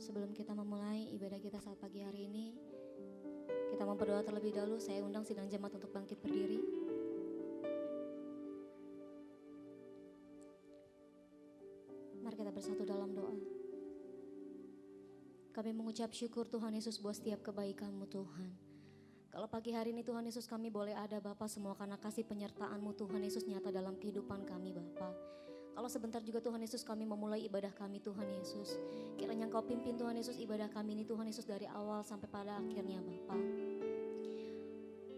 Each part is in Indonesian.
Sebelum kita memulai ibadah kita saat pagi hari ini, kita mau berdoa terlebih dahulu. Saya undang sidang jemaat untuk bangkit berdiri. Mari kita bersatu dalam doa. Kami mengucap syukur Tuhan Yesus buat setiap kebaikan-Mu Tuhan. Kalau pagi hari ini Tuhan Yesus kami boleh ada Bapa, semua karena kasih penyertaan-Mu Tuhan Yesus nyata dalam kehidupan kami Bapa. Kalau sebentar juga Tuhan Yesus kami memulai ibadah kami Tuhan Yesus. Kiranya Engkau pimpin Tuhan Yesus ibadah kami ini Tuhan Yesus dari awal sampai pada akhirnya Bapa.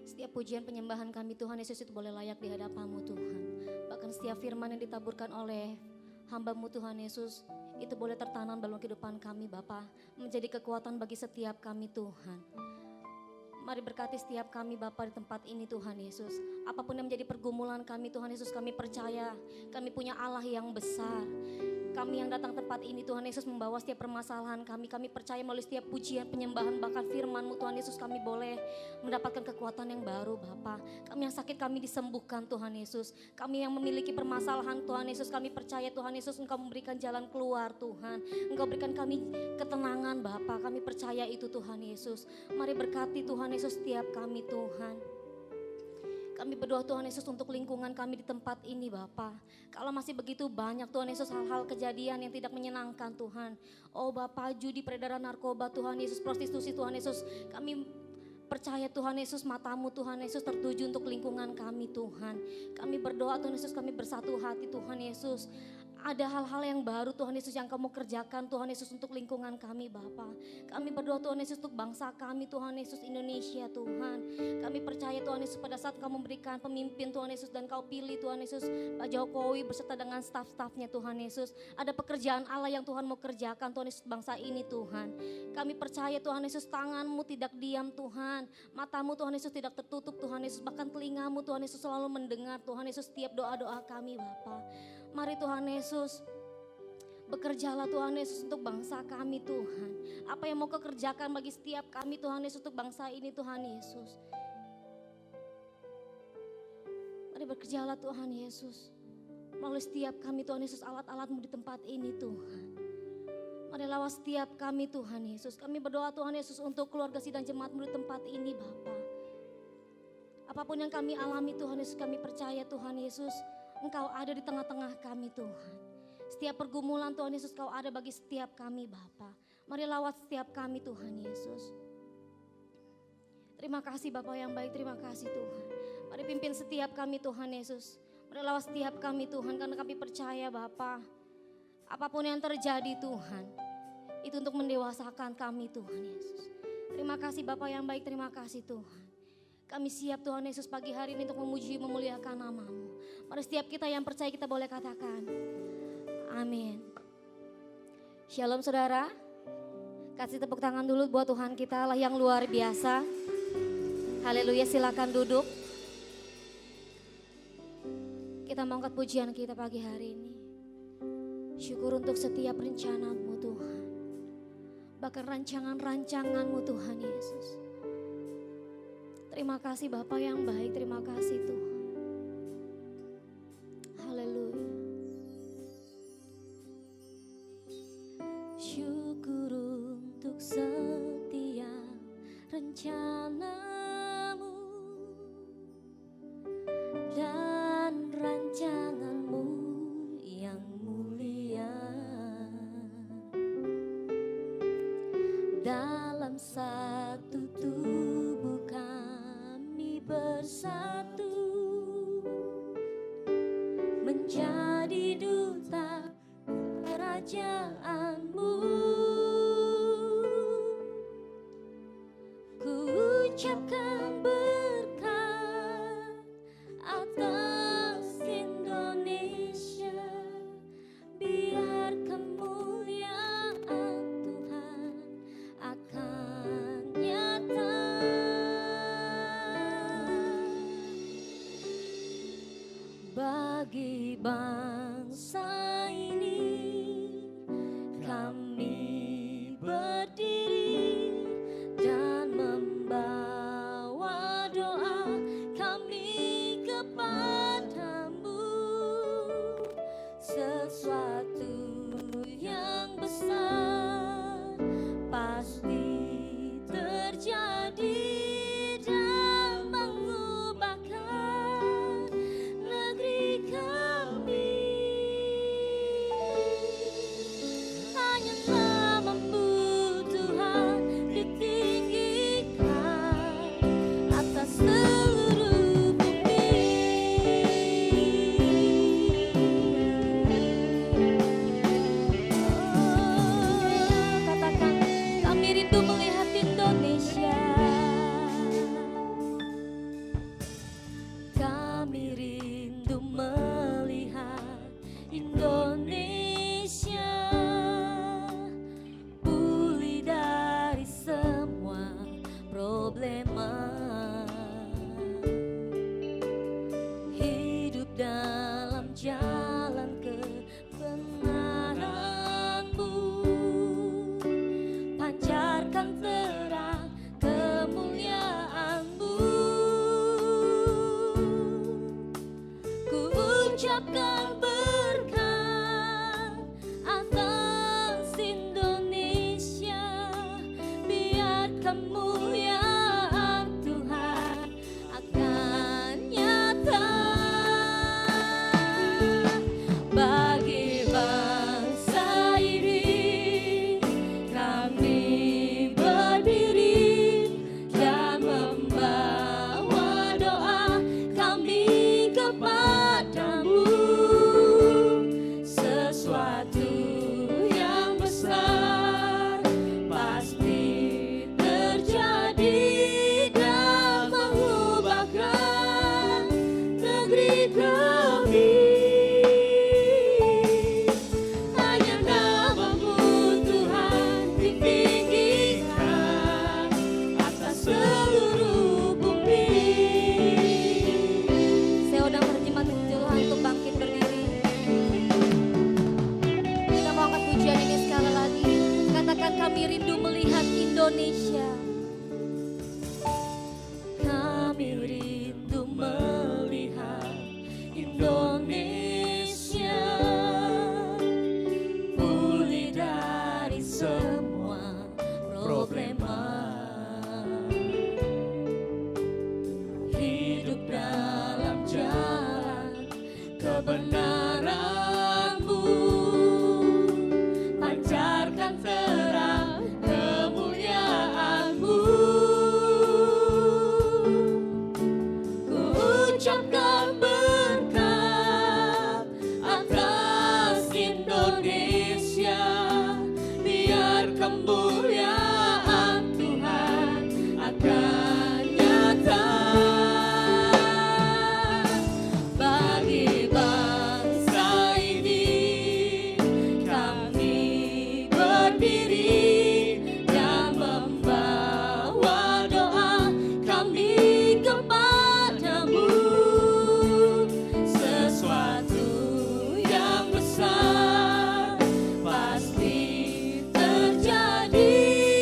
Setiap pujian penyembahan kami Tuhan Yesus itu boleh layak di hadapan-Mu Tuhan. Bahkan setiap firman yang ditaburkan oleh hamba-Mu Tuhan Yesus itu boleh tertanam dalam kehidupan kami Bapa, menjadi kekuatan bagi setiap kami Tuhan. Mari berkati setiap kami Bapa di tempat ini Tuhan Yesus. Apapun yang menjadi pergumulan kami Tuhan Yesus, kami percaya kami punya Allah yang besar. Kami yang datang tempat ini Tuhan Yesus membawa setiap permasalahan kami. Kami percaya melalui setiap pujian, penyembahan, bahkan firman-Mu Tuhan Yesus kami boleh mendapatkan kekuatan yang baru Bapa. Kami yang sakit kami disembuhkan Tuhan Yesus. Kami yang memiliki permasalahan Tuhan Yesus, kami percaya Tuhan Yesus Engkau memberikan jalan keluar Tuhan. Engkau berikan kami ketenangan Bapa. Kami percaya itu Tuhan Yesus. Mari berkati Tuhan Yesus setiap kami Tuhan. Kami berdoa Tuhan Yesus untuk lingkungan kami di tempat ini Bapa. Kalau masih begitu banyak Tuhan Yesus hal-hal kejadian yang tidak menyenangkan Tuhan. Oh Bapa, judi, peredaran narkoba Tuhan Yesus, prostitusi Tuhan Yesus. Kami percaya Tuhan Yesus, mata-Mu Tuhan Yesus tertuju untuk lingkungan kami Tuhan. Kami berdoa Tuhan Yesus, kami bersatu hati Tuhan Yesus. Ada hal-hal yang baru Tuhan Yesus yang Kamu kerjakan Tuhan Yesus untuk lingkungan kami Bapa. Kami berdoa Tuhan Yesus untuk bangsa kami Tuhan Yesus Indonesia Tuhan. Kami percaya Tuhan Yesus pada saat Kamu memberikan pemimpin Tuhan Yesus dan Kau pilih Tuhan Yesus Pak Jokowi beserta dengan staf-stafnya Tuhan Yesus. Ada pekerjaan Allah yang Tuhan mau kerjakan Tuhan Yesus bangsa ini Tuhan. Kami percaya Tuhan Yesus tangan-Mu tidak diam Tuhan. Mata-Mu Tuhan Yesus tidak tertutup Tuhan Yesus. Bahkan telinga-Mu Tuhan Yesus selalu mendengar Tuhan Yesus setiap doa-doa kami Bapa. Mari Tuhan Yesus, bekerjalah Tuhan Yesus untuk bangsa kami Tuhan. Apa yang mau Kau kerjakan bagi setiap kami Tuhan Yesus untuk bangsa ini Tuhan Yesus. Mari bekerjalah Tuhan Yesus. Melalui setiap kami Tuhan Yesus, alat-alat-Mu di tempat ini Tuhan. Mari lawas setiap kami Tuhan Yesus. Kami berdoa Tuhan Yesus untuk keluarga sidang jemaat-Mu di tempat ini Bapa. Apapun yang kami alami Tuhan Yesus, kami percaya Tuhan Yesus Engkau ada di tengah-tengah kami Tuhan. Setiap pergumulan Tuhan Yesus Kau ada bagi setiap kami Bapa. Mari lawat setiap kami Tuhan Yesus. Terima kasih Bapa yang baik, terima kasih Tuhan. Mari pimpin setiap kami Tuhan Yesus. Mari lawat setiap kami Tuhan, karena kami percaya Bapa, apapun yang terjadi Tuhan, itu untuk mendewasakan kami Tuhan Yesus. Terima kasih Bapa yang baik, terima kasih Tuhan. Kami siap Tuhan Yesus pagi hari ini untuk memuji memuliakan nama-Mu. Mari setiap kita yang percaya kita boleh katakan amin. Shalom saudara. Kasih tepuk tangan dulu buat Tuhan kita lah yang luar biasa. Haleluya, silakan duduk. Kita mau angkat pujian kita pagi hari ini. Syukur untuk setiap rencana-Mu Tuhan. Bahkan rancangan-rancangan-Mu Tuhan Yesus. Terima kasih Bapa yang baik, terima kasih Tuhan. Haleluya. Syukur untuk setiap rencana-Mu dan rancangan-Mu yang mulia. Dalam satu tubuh kami bersatu menjadi duta kerajaan-Mu. Ku ucapkan berkat atas Indonesia, biar kemuliaan Tuhan akan nyata kami rindu melihat Indonesia. Kami rindu melihat Indonesia pulih dari semua problema. Hidup dalam jalan kebenaran-Mu, pancarkan terang kemuliaan-Mu. Ku ucapkan berkat atas Indonesia, biar kemuliaan Tuhan akan nyata bagi bangsa ini. Kami berdiri dan membawa doa kami kepadamu. Sesuatu yang besar pasti terjadi.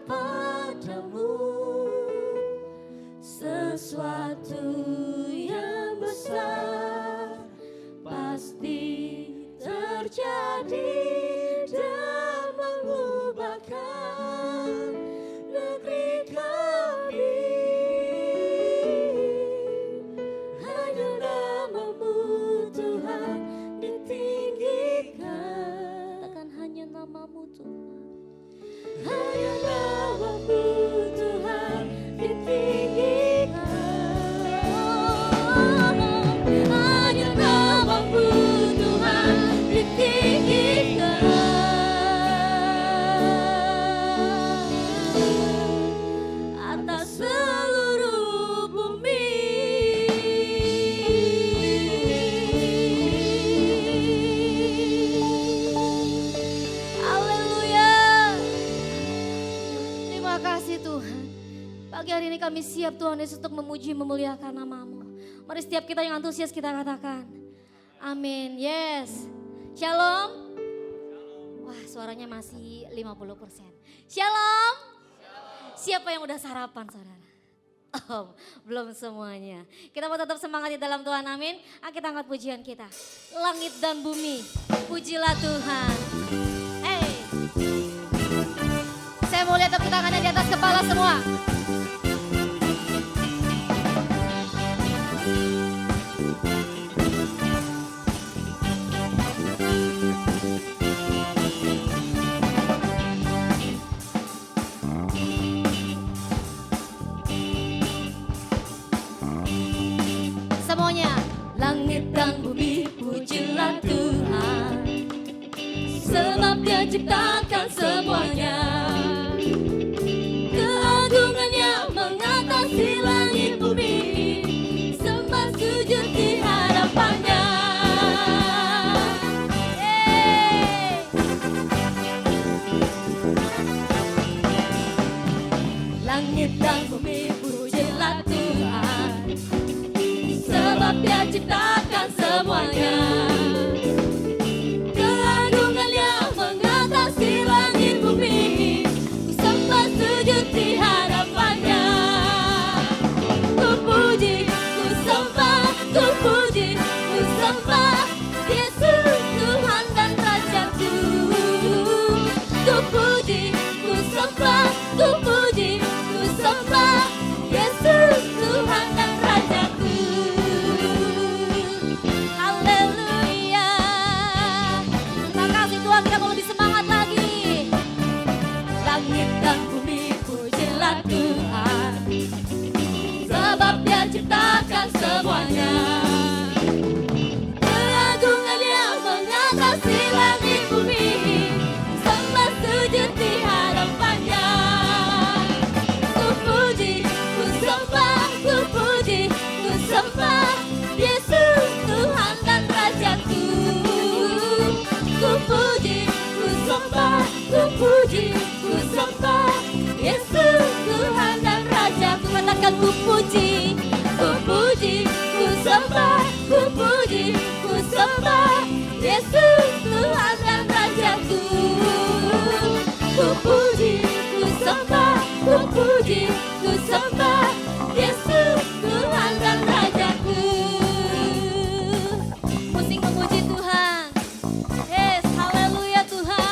padamu sesuatu yang besar pasti terjadi dan mengubahkan negeri kami. Hanya namamu Tuhan ditinggikan. Katakan hanya namamu Tuhan. Hanya namamu Tuhan ditinggikan. Hanya namamu Tuhan ditinggikan. Atas seluruh bumi. Haleluya. Terima kasih Tuhan. Pagi hari ini kami siap Tuhan Yesus untuk memuji memuliakan nama-Mu. Mari setiap kita yang antusias kita katakan. Amin. Yes. Shalom. Wah, suaranya masih 50%. Shalom. Siapa yang udah sarapan, saudara? Oh, belum semuanya. Kita mau tetap semangat di dalam Tuhan, amin. Kita angkat pujian kita. Langit dan bumi, pujilah Tuhan. Hey. Saya mau lihat tepuk tangannya di atas kepala semua. Semuanya, langit dan bumi pujilah Tuhan, sebab Dia ciptakan semuanya. Keagungannya mengatasi langit bumi, sembah sujud di hadapannya. Langit dan bumi pujilah Tuhan, sebab Dia ciptakan semuanya. Keagungannya mengatasi langit bumi, ku sembah sujud di hadapannya. Ku puji, ku sembah, ku puji, ku sembah Yesus Tuhan dan Rajaku. Ku puji, ku sembah, ku puji, ku sembah Yesus Tuhan dan Rajaku. Haleluya. Terima kasih Tuhan, kita mau lebih semangat lagi. Langit dan bumi pujilah Tuhan, sebab Dia ciptakan semuanya. Keagungannya mengatasi langit bumi, sembah sujud di hadapannya. Ku puji, ku sembah, ku puji, ku sembah Yesus Tuhan dan Rajaku. Ku puji, ku sembah, ku puji, ku sembah Yesus Tuhan dan Rajaku. Katakan ku puji, ku puji, ku sembah, ku puji, ku sembah Yesus Tuhan dan Rajaku. Ku puji, ku sembah, ku puji, ku sembah Yesus Tuhan dan Rajaku. Pusing memuji Tuhan. Yes, haleluya Tuhan.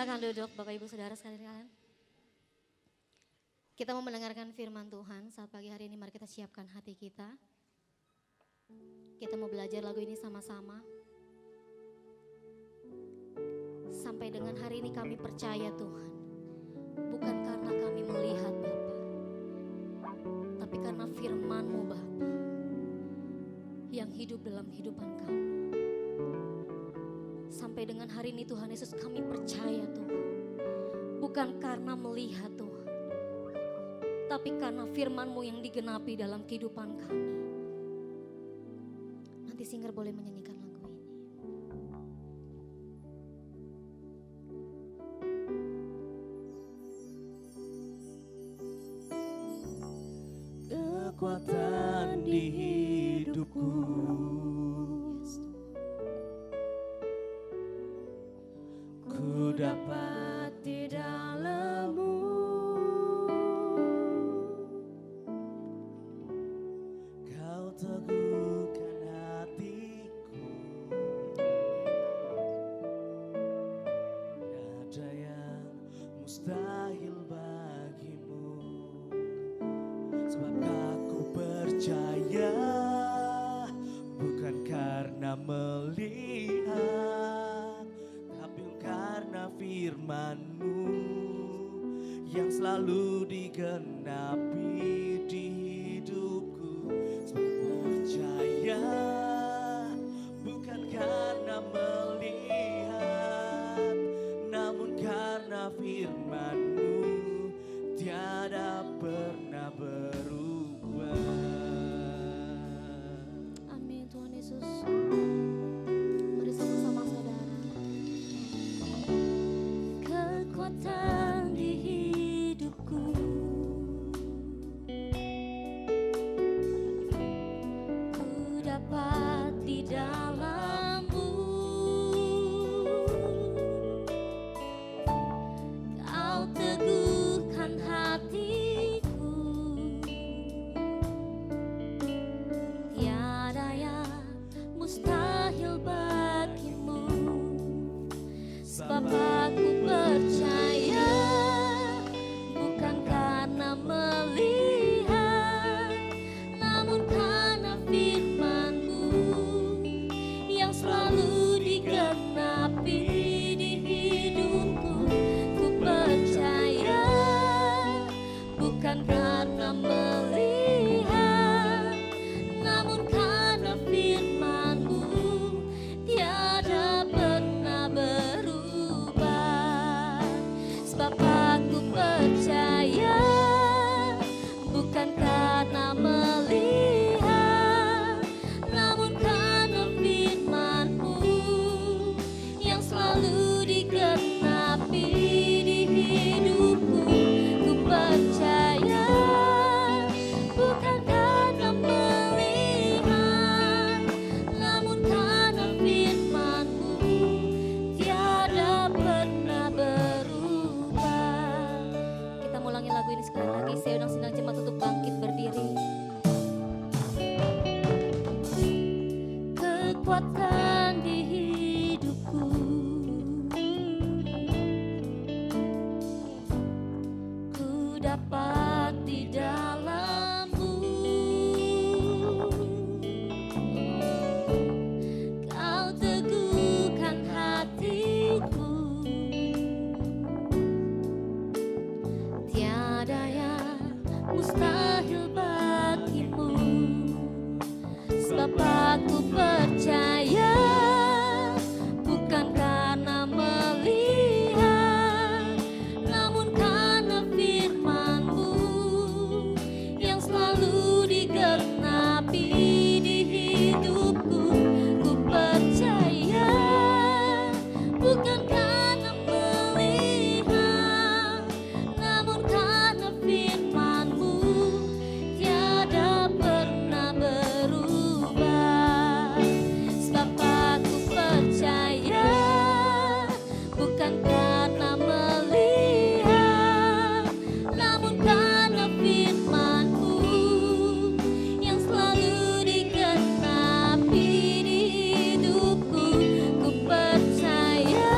Silakan duduk Bapak Ibu Saudara sekalian. Kita mau mendengarkan firman Tuhan saat pagi hari ini. Mari kita siapkan hati kita. Kita mau belajar lagu ini sama-sama. Sampai dengan hari ini kami percaya Tuhan. Bukan karena kami melihat Bapa, tapi karena firman-Mu Bapa yang hidup dalam kehidupan kami. Sampai dengan hari ini Tuhan Yesus kami percaya Tuhan. Bukan karena melihat Tuhan, tapi karena firman-Mu yang digenapi dalam kehidupan kami. Nanti singer boleh menyanyikan lagu ini. Kekuatan di hidupku, ku dapat di dalam-Mu. Kau teguhkan hatiku, ada yang mustahil bagimu. Sebab aku percaya, bukan karena melihat, tapi karena firman-Mu yang selalu digenapi di hidupku. Sebab percaya, bukan karena melihat, namun karena firman-Mu tiada pernah berubah. Amin Tuhan Yesus. Mari sama-sama saudara. Kekuatan di hidupku, ku dapat di dalam-Mu. Kau teguhkan hatiku, tiada yang mustahil bagimu. Sebab aku percaya, bukan karena melihat, namun karena firman-Mu yang selalu digenapi di hidupku. Ku percaya, bukan karena melihat, namun karena firman-Mu tiada pernah berubah. Sebab aku percaya, bukan karena melihat, namun karena firman-Mu yang selalu digenapi di hidupku. Ku percaya, bukan karena melihat, namun karena firman-Mu tiada pernah berubah. Kita mau ulangi lagu ini sekali lagi. Saya undang sidang jemaat untuk bangkit berdiri. Kekuatan di hidupku, ku dapat di dalam-Mu. Kau teguhkan hatiku, tiada yang mustahil bagimu. Sebab aku percaya, bukan karena melihat, namun karena firman-Mu yang selalu digenapi di hidupku. Ku percaya, bukan karena melihat, namun karena firman-Mu tiada pernah berubah. Sebab aku percaya, bukan karena melihat, namun karena firman-Mu yang selalu digenapi di hidupku. Ku percaya,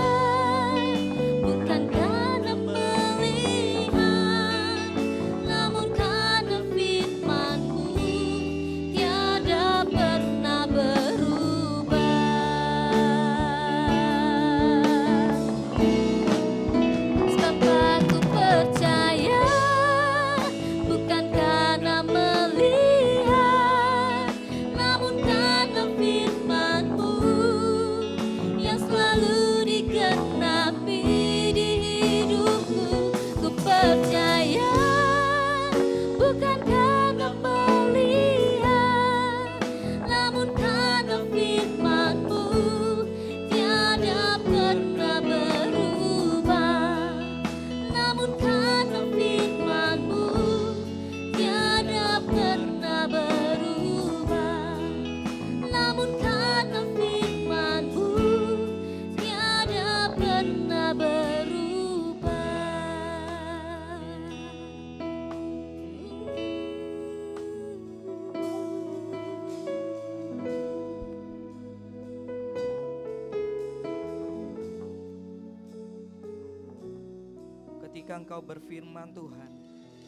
ketika Engkau berfirman Tuhan,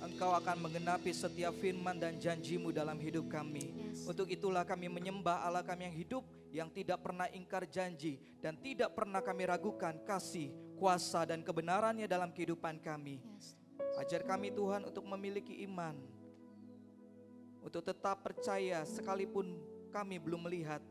Engkau akan menggenapi setiap firman dan janji-Mu dalam hidup kami. Yes. Untuk itulah kami menyembah Allah kami yang hidup, yang tidak pernah ingkar janji dan tidak pernah kami ragukan kasih, kuasa dan kebenarannya dalam kehidupan kami. Yes. Ajar kami Tuhan untuk memiliki iman, untuk tetap percaya sekalipun kami belum melihat,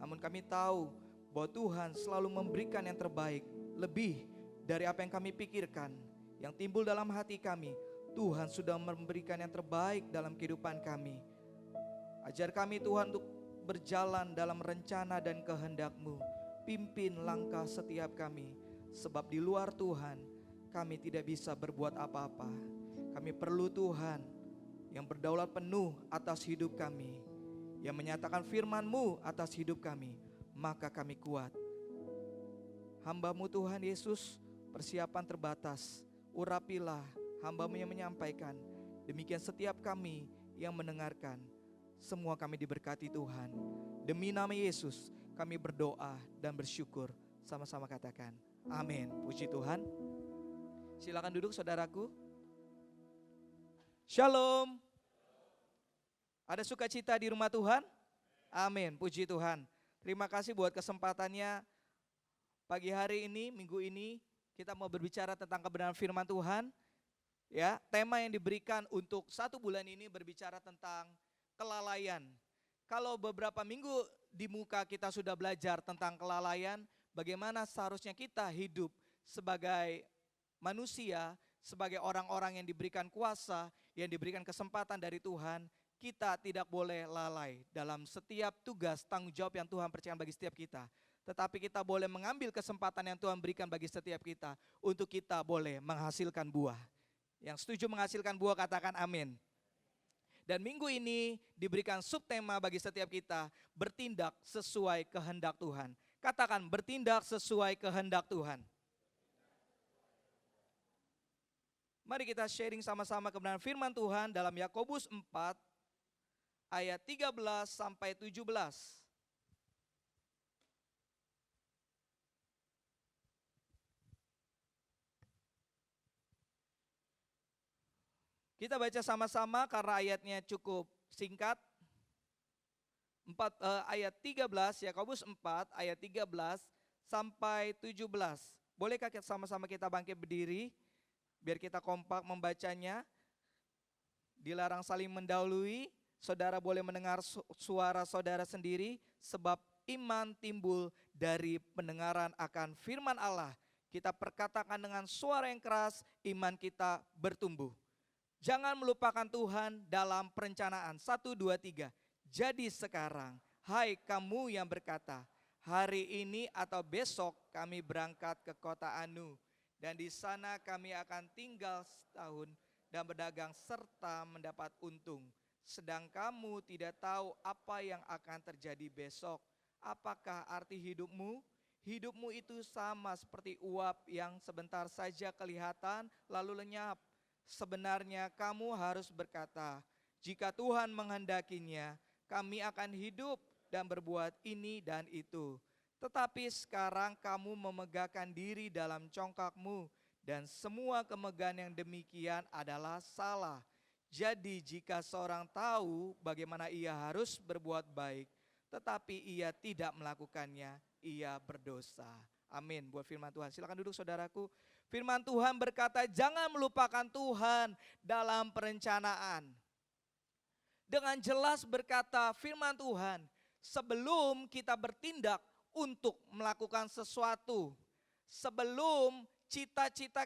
namun kami tahu bahwa Tuhan selalu memberikan yang terbaik, lebih dari apa yang kami pikirkan, yang timbul dalam hati kami. Tuhan sudah memberikan yang terbaik dalam kehidupan kami. Ajar kami Tuhan untuk berjalan dalam rencana dan kehendak-Mu. Pimpin langkah setiap kami, sebab di luar Tuhan kami tidak bisa berbuat apa-apa. Kami perlu Tuhan yang berdaulat penuh atas hidup kami, yang menyatakan firman-Mu atas hidup kami, maka kami kuat. Hamba-Mu Tuhan Yesus, persiapan terbatas, urapilah hamba-Mu yang menyampaikan, demikian setiap kami yang mendengarkan. Semua kami diberkati Tuhan. Demi nama Yesus kami berdoa dan bersyukur. Sama-sama katakan amin. Puji Tuhan. Silakan duduk saudaraku. Shalom. Ada sukacita di rumah Tuhan? Amin, puji Tuhan. Terima kasih buat kesempatannya. Pagi hari ini, minggu ini, kita mau berbicara tentang kebenaran firman Tuhan. Ya, tema yang diberikan untuk 1 bulan ini berbicara tentang kelalaian. Kalau beberapa minggu di muka kita sudah belajar tentang kelalaian, bagaimana seharusnya kita hidup sebagai manusia, sebagai orang-orang yang diberikan kuasa, yang diberikan kesempatan dari Tuhan. Kita tidak boleh lalai dalam setiap tugas tanggung jawab yang Tuhan percayakan bagi setiap kita. Tetapi kita boleh mengambil kesempatan yang Tuhan berikan bagi setiap kita untuk kita boleh menghasilkan buah. Yang setuju menghasilkan buah katakan amin. Dan minggu ini diberikan subtema bagi setiap kita, bertindak sesuai kehendak Tuhan. Katakan bertindak sesuai kehendak Tuhan. Mari kita sharing sama-sama kebenaran firman Tuhan dalam Yakobus 4 ayat 13 sampai 17. Kita baca sama-sama karena ayatnya cukup singkat. Ayat 13, Yakobus 4 ayat 13 sampai 17. Bolehkah kita sama-sama kita bangkit berdiri biar kita kompak membacanya. Dilarang saling mendahului. Saudara boleh mendengar suara saudara sendiri, sebab iman timbul dari pendengaran akan firman Allah. Kita perkatakan dengan suara yang keras, iman kita bertumbuh. Jangan melupakan Tuhan dalam perencanaan. 1, 2, 3. Jadi sekarang, hai kamu yang berkata, hari ini atau besok kami berangkat ke kota Anu, dan di sana kami akan tinggal setahun dan berdagang serta mendapat untung. Sedang kamu tidak tahu apa yang akan terjadi besok. Apakah arti hidupmu? Hidupmu itu sama seperti uap yang sebentar saja kelihatan lalu lenyap. Sebenarnya kamu harus berkata, jika Tuhan menghendakinya, kami akan hidup dan berbuat ini dan itu. Tetapi sekarang kamu memegahkan diri dalam congkakmu, dan semua kemegahan yang demikian adalah salah. Jadi jika seorang tahu bagaimana ia harus berbuat baik, tetapi ia tidak melakukannya, ia berdosa. Amin buat firman Tuhan. Silakan duduk saudaraku. Firman Tuhan berkata, jangan melupakan Tuhan dalam perencanaan. Dengan jelas berkata firman Tuhan, sebelum kita bertindak untuk melakukan sesuatu, sebelum cita-cita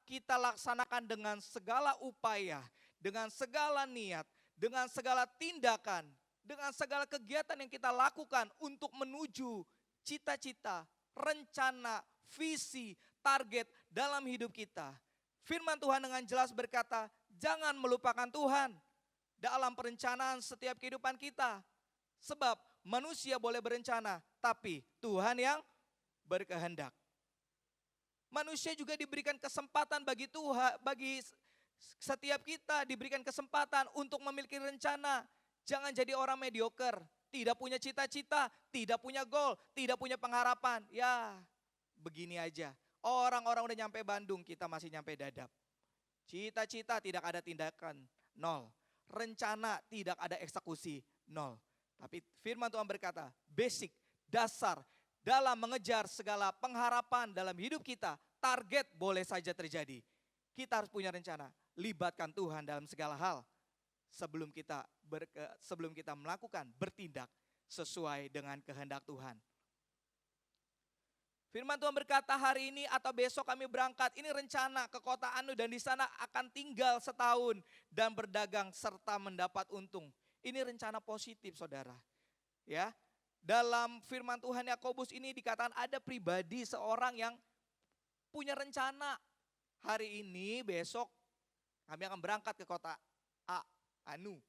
kita laksanakan dengan segala upaya, dengan segala niat, dengan segala tindakan, dengan segala kegiatan yang kita lakukan untuk menuju cita-cita, rencana, visi, target dalam hidup kita. Firman Tuhan dengan jelas berkata, jangan melupakan Tuhan dalam perencanaan setiap kehidupan kita. Sebab manusia boleh berencana, tapi Tuhan yang berkehendak. Manusia juga diberikan kesempatan bagi Tuhan, bagi setiap kita diberikan kesempatan untuk memiliki rencana. Jangan jadi orang mediocre, tidak punya cita-cita, tidak punya goal, tidak punya pengharapan. Ya, begini aja. Orang-orang udah nyampe Bandung, kita masih nyampe Dadap. Cita-cita tidak ada tindakan, nol. Rencana tidak ada eksekusi, nol. Tapi firman Tuhan berkata, basic, dasar dalam mengejar segala pengharapan dalam hidup kita, target boleh saja terjadi. Kita harus punya rencana, libatkan Tuhan dalam segala hal sebelum kita melakukan, bertindak sesuai dengan kehendak Tuhan. Firman Tuhan berkata hari ini atau besok kami berangkat, ini rencana ke kota Anu dan di sana akan tinggal setahun dan berdagang serta mendapat untung. Ini rencana positif saudara. Ya, dalam firman Tuhan Yakobus ini dikatakan ada pribadi seorang yang punya rencana. Hari ini besok kami akan berangkat ke kota Anu.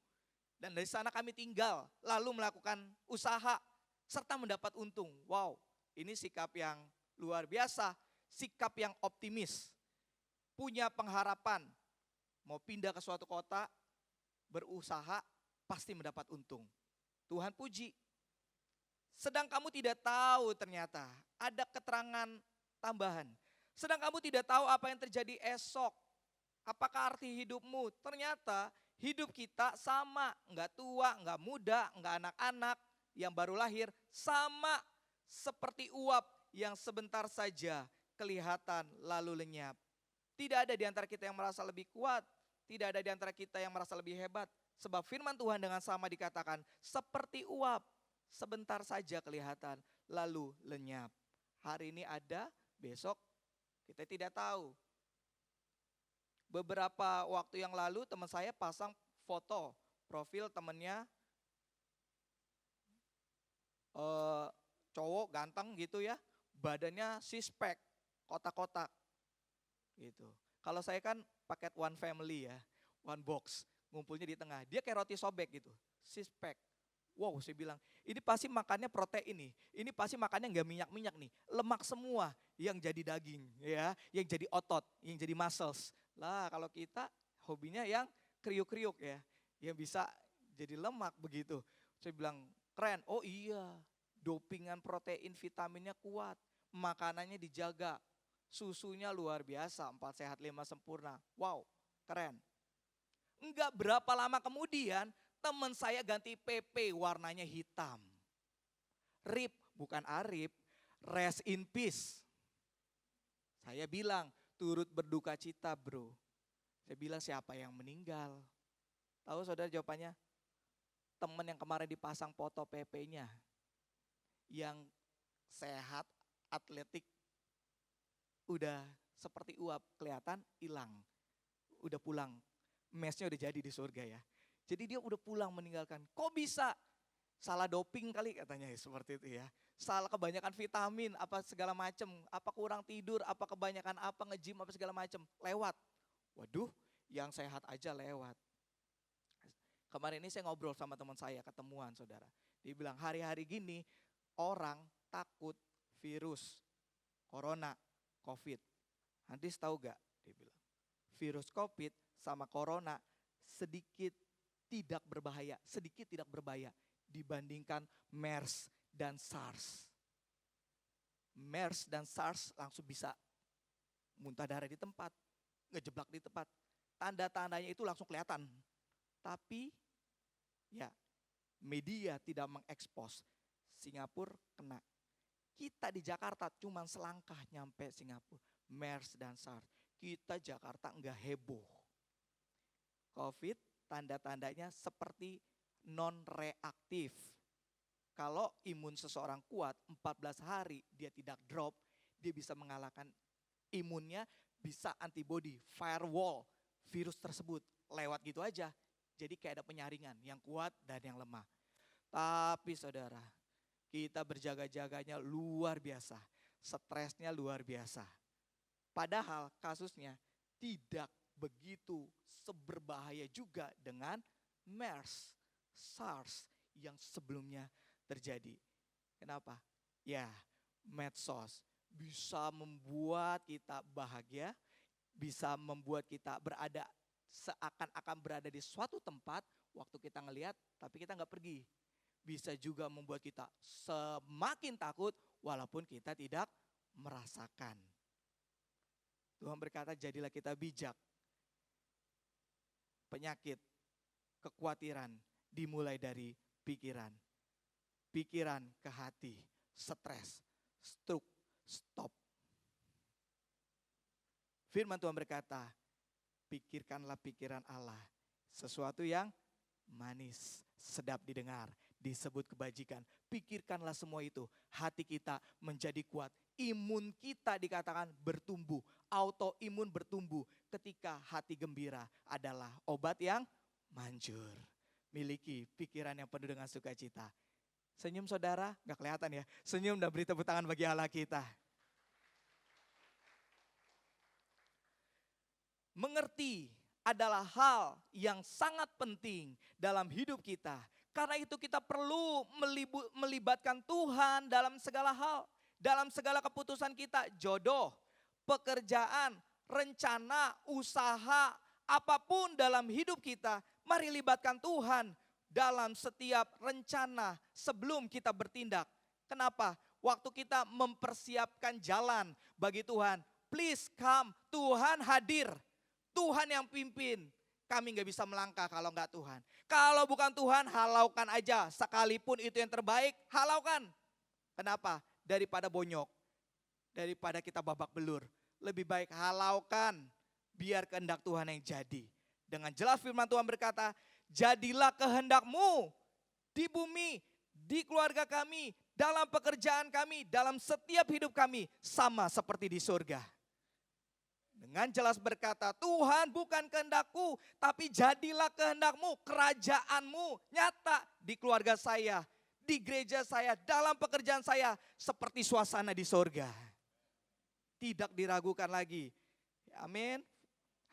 Dan dari sana kami tinggal lalu melakukan usaha serta mendapat untung. Wow. Ini sikap yang luar biasa, sikap yang optimis, punya pengharapan, mau pindah ke suatu kota, berusaha, pasti mendapat untung. Tuhan puji. Sedang kamu tidak tahu ternyata, ada keterangan tambahan. Sedang kamu tidak tahu apa yang terjadi esok, apakah arti hidupmu. Ternyata hidup kita sama, enggak tua, enggak muda, enggak anak-anak yang baru lahir, sama seperti uap yang sebentar saja kelihatan lalu lenyap. Tidak ada di antara kita yang merasa lebih kuat, tidak ada di antara kita yang merasa lebih hebat. Sebab firman Tuhan dengan sama dikatakan seperti uap, sebentar saja kelihatan lalu lenyap. Hari ini ada, besok kita tidak tahu. Beberapa waktu yang lalu teman saya pasang foto profil temannya, cowok ganteng gitu ya, badannya six-pack, kotak-kotak gitu. Kalau saya kan paket one family ya, one box, ngumpulnya di tengah. Dia kayak roti sobek gitu, six-pack. Wow, saya bilang, ini pasti makannya protein nih, ini pasti makannya nggak minyak-minyak nih, lemak semua yang jadi daging ya, yang jadi otot, yang jadi muscles. Lah kalau kita hobinya yang kriuk-kriuk ya, yang bisa jadi lemak begitu. Saya bilang keren, oh iya. Dopingan protein vitaminnya kuat, makanannya dijaga, susunya luar biasa, 4 sehat 5 sempurna. Wow, keren. Enggak berapa lama kemudian teman saya ganti PP warnanya hitam. RIP, bukan Arif, rest in peace. Saya bilang turut berduka cita bro. Saya bilang siapa yang meninggal? Tahu saudara jawabannya? Teman yang kemarin dipasang foto PP-nya. Yang sehat, atletik, udah seperti uap, kelihatan hilang. Udah pulang, mesnya udah jadi di surga ya. Jadi dia udah pulang meninggalkan. Kok bisa? Salah doping kali katanya seperti itu ya. Salah kebanyakan vitamin, apa segala macam. Apa kurang tidur, apa kebanyakan apa, nge-gym, apa segala macam. Lewat. Waduh, yang sehat aja lewat. Kemarin ini saya ngobrol sama teman saya, ketemuan saudara. Dia bilang hari-hari gini, orang takut virus corona, COVID. Nanti tahu gak? Dia bilang, virus COVID sama corona sedikit tidak berbahaya dibandingkan MERS dan SARS. MERS dan SARS langsung bisa muntah darah di tempat, ngejeblak di tempat. Tanda-tandanya itu langsung kelihatan. Tapi ya media tidak mengekspos. Singapura kena. Kita di Jakarta cuma selangkah nyampe Singapura. MERS dan SARS. Kita Jakarta enggak heboh. COVID tanda-tandanya seperti non-reaktif. Kalau imun seseorang kuat 14 hari dia tidak drop, dia bisa mengalahkan imunnya, bisa antibody, firewall virus tersebut lewat gitu aja. Jadi kayak ada penyaringan yang kuat dan yang lemah. Tapi saudara, kita berjaga-jaganya luar biasa, stresnya luar biasa. Padahal kasusnya tidak begitu seberbahaya juga dengan MERS, SARS yang sebelumnya terjadi. Kenapa? Ya, medsos bisa membuat kita bahagia, bisa membuat kita berada seakan-akan berada di suatu tempat waktu kita ngelihat tapi kita nggak pergi. Bisa juga membuat kita semakin takut walaupun kita tidak merasakan. Tuhan berkata, jadilah kita bijak. Penyakit, kekhawatiran dimulai dari pikiran. Pikiran ke hati, stres, stroke, stop. Firman Tuhan berkata, pikirkanlah pikiran Allah. Sesuatu yang manis, sedap didengar, disebut kebajikan. Pikirkanlah semua itu. Hati kita menjadi kuat. Imun kita dikatakan bertumbuh. Autoimun bertumbuh. Ketika hati gembira adalah obat yang manjur. Miliki pikiran yang penuh dengan sukacita. Senyum saudara, gak kelihatan ya. Senyum dan beri tepuk tangan bagi Allah kita. Mengerti adalah hal yang sangat penting dalam hidup kita. Karena itu kita perlu melibatkan Tuhan dalam segala hal. Dalam segala keputusan kita, jodoh, pekerjaan, rencana, usaha, apapun dalam hidup kita. Mari libatkan Tuhan dalam setiap rencana sebelum kita bertindak. Kenapa? Waktu kita mempersiapkan jalan bagi Tuhan. Please come, Tuhan hadir. Tuhan yang pimpin. Kami gak bisa melangkah kalau gak Tuhan. Kalau bukan Tuhan, halaukan aja. Sekalipun itu yang terbaik, halaukan. Kenapa? Daripada bonyok. Daripada kita babak belur. Lebih baik halaukan. Biar kehendak Tuhan yang jadi. Dengan jelas firman Tuhan berkata, jadilah kehendakmu di bumi, di keluarga kami, dalam pekerjaan kami, dalam setiap hidup kami. Sama seperti di surga. Dengan jelas berkata, Tuhan bukan kehendakku, tapi jadilah kehendakmu, kerajaanmu nyata di keluarga saya, di gereja saya, dalam pekerjaan saya, seperti suasana di surga. Tidak diragukan lagi. Amin.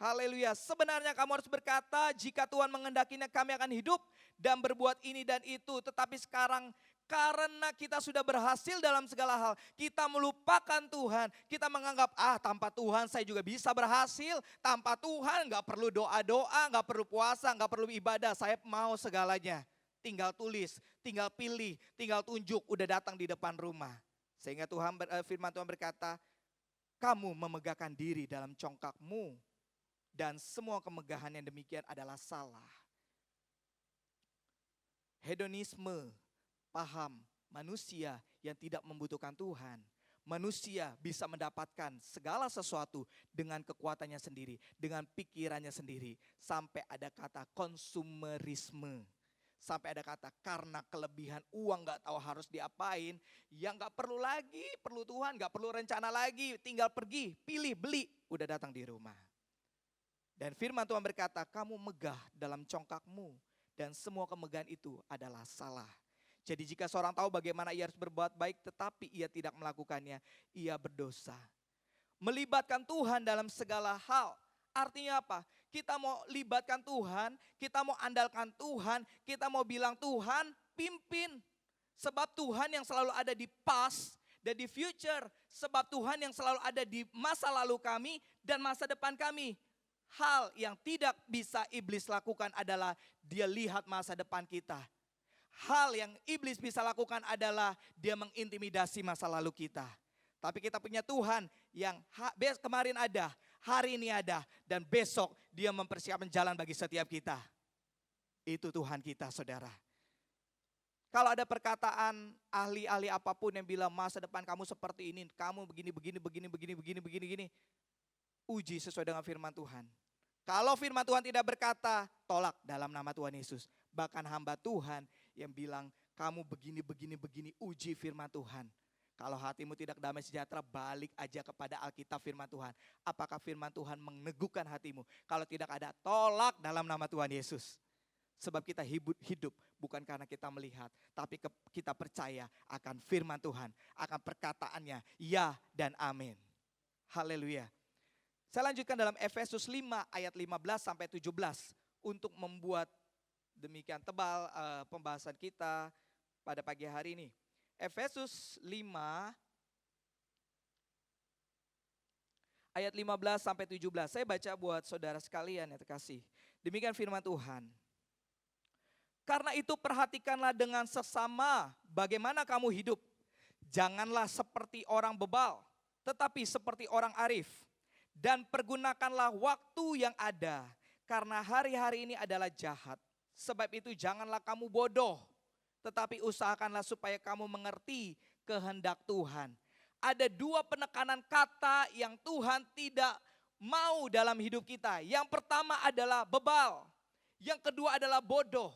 Haleluya. Sebenarnya kamu harus berkata, jika Tuhan mengendakinya kami akan hidup dan berbuat ini dan itu. Tetapi sekarang karena kita sudah berhasil dalam segala hal, kita melupakan Tuhan. Kita menganggap, tanpa Tuhan saya juga bisa berhasil. Tanpa Tuhan gak perlu doa-doa, gak perlu puasa, gak perlu ibadah. Saya mau segalanya. Tinggal tulis, tinggal pilih, tinggal tunjuk, udah datang di depan rumah. Sehingga firman Tuhan berkata, kamu memegahkan diri dalam congkakmu. Dan semua kemegahan yang demikian adalah salah. Hedonisme. Paham manusia yang tidak membutuhkan Tuhan. Manusia bisa mendapatkan segala sesuatu dengan kekuatannya sendiri, dengan pikirannya sendiri. Sampai ada kata konsumerisme. Sampai ada kata karena kelebihan uang gak tahu harus diapain. Yang gak perlu lagi, perlu Tuhan, gak perlu rencana lagi. Tinggal pergi, pilih, beli, udah datang di rumah. Dan firman Tuhan berkata, kamu megah dalam congkakmu. Dan semua kemegahan itu adalah salah. Jadi jika seorang tahu bagaimana ia harus berbuat baik tetapi ia tidak melakukannya, ia berdosa. Melibatkan Tuhan dalam segala hal. Artinya apa? Kita mau libatkan Tuhan, kita mau andalkan Tuhan, kita mau bilang Tuhan pimpin. Sebab Tuhan yang selalu ada di past dan di future. Sebab Tuhan yang selalu ada di masa lalu kami dan masa depan kami. Hal yang tidak bisa iblis lakukan adalah dia lihat masa depan kita. Hal yang iblis bisa lakukan adalah dia mengintimidasi masa lalu kita. Tapi kita punya Tuhan yang kemarin ada, hari ini ada, dan besok dia mempersiapkan jalan bagi setiap kita. Itu Tuhan kita, saudara. Kalau ada perkataan ahli-ahli apapun yang bilang masa depan kamu seperti ini, kamu begini. Uji sesuai dengan firman Tuhan. Kalau firman Tuhan tidak berkata, tolak dalam nama Tuhan Yesus. Bahkan hamba Tuhan yang bilang kamu begini, uji firman Tuhan. Kalau hatimu tidak damai sejahtera, balik aja kepada Alkitab firman Tuhan. Apakah firman Tuhan meneguhkan hatimu? Kalau tidak ada, tolak dalam nama Tuhan Yesus. Sebab kita hidup bukan karena kita melihat, tapi kita percaya akan firman Tuhan, akan perkataannya, ya dan amin. Haleluya. Saya lanjutkan dalam Efesus 5 ayat 15 sampai 17 untuk membuat demikian tebal pembahasan kita pada pagi hari ini. Efesus 5 ayat 15 sampai 17. Saya baca buat saudara sekalian yang terkasih. Demikian firman Tuhan. Karena itu perhatikanlah dengan sesama bagaimana kamu hidup. Janganlah seperti orang bebal, tetapi seperti orang arif. dan pergunakanlah waktu yang ada, karena hari-hari ini adalah jahat. Sebab itu janganlah kamu bodoh, tetapi usahakanlah supaya kamu mengerti kehendak Tuhan. Ada dua penekanan kata yang Tuhan tidak mau dalam hidup kita. Yang pertama adalah bebal, yang kedua adalah bodoh.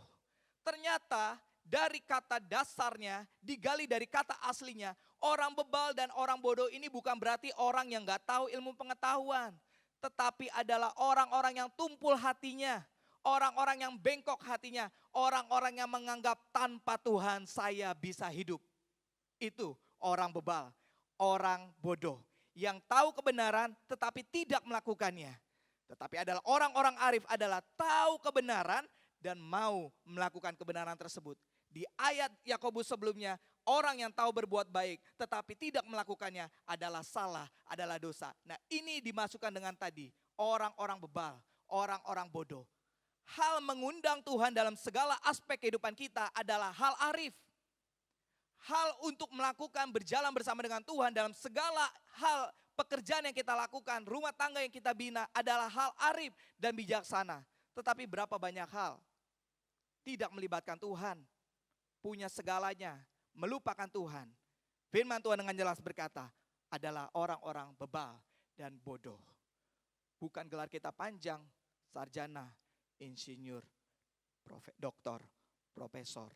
Ternyata dari kata dasarnya, digali dari kata aslinya, orang bebal dan orang bodoh ini bukan berarti orang yang gak tahu ilmu pengetahuan. Tetapi adalah orang-orang yang tumpul hatinya, orang-orang yang bengkok hatinya, orang-orang yang menganggap tanpa Tuhan saya bisa hidup. Itu orang bebal, orang bodoh. Yang tahu kebenaran tetapi tidak melakukannya. Tetapi adalah orang-orang arif adalah tahu kebenaran dan mau melakukan kebenaran tersebut. Di ayat Yakobus sebelumnya, orang yang tahu berbuat baik tetapi tidak melakukannya adalah salah, adalah dosa. Nah, ini dimasukkan dengan tadi, orang-orang bebal, orang-orang bodoh. Hal mengundang Tuhan dalam segala aspek kehidupan kita adalah hal arif. Hal untuk melakukan berjalan bersama dengan Tuhan dalam segala hal pekerjaan yang kita lakukan, rumah tangga yang kita bina adalah hal arif dan bijaksana. Tetapi berapa banyak hal tidak melibatkan Tuhan, punya segalanya, melupakan Tuhan. Firman Tuhan dengan jelas berkata, adalah orang-orang bebal dan bodoh. Bukan gelar kita panjang, sarjana, insinyur, doktor, profesor,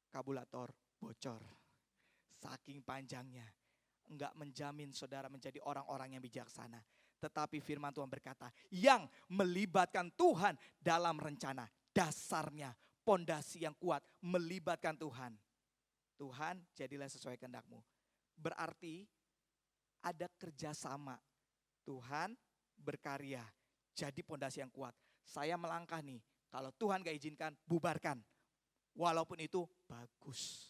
kabulator, bocor. Saking panjangnya, enggak menjamin saudara menjadi orang-orang yang bijaksana. Tetapi firman Tuhan berkata, yang melibatkan Tuhan dalam rencana, dasarnya, pondasi yang kuat, melibatkan Tuhan. Tuhan, jadilah sesuai kehendak-Mu. Berarti ada kerjasama. Tuhan berkarya, jadi pondasi yang kuat. Saya melangkah nih, kalau Tuhan gak izinkan, bubarkan. Walaupun itu bagus.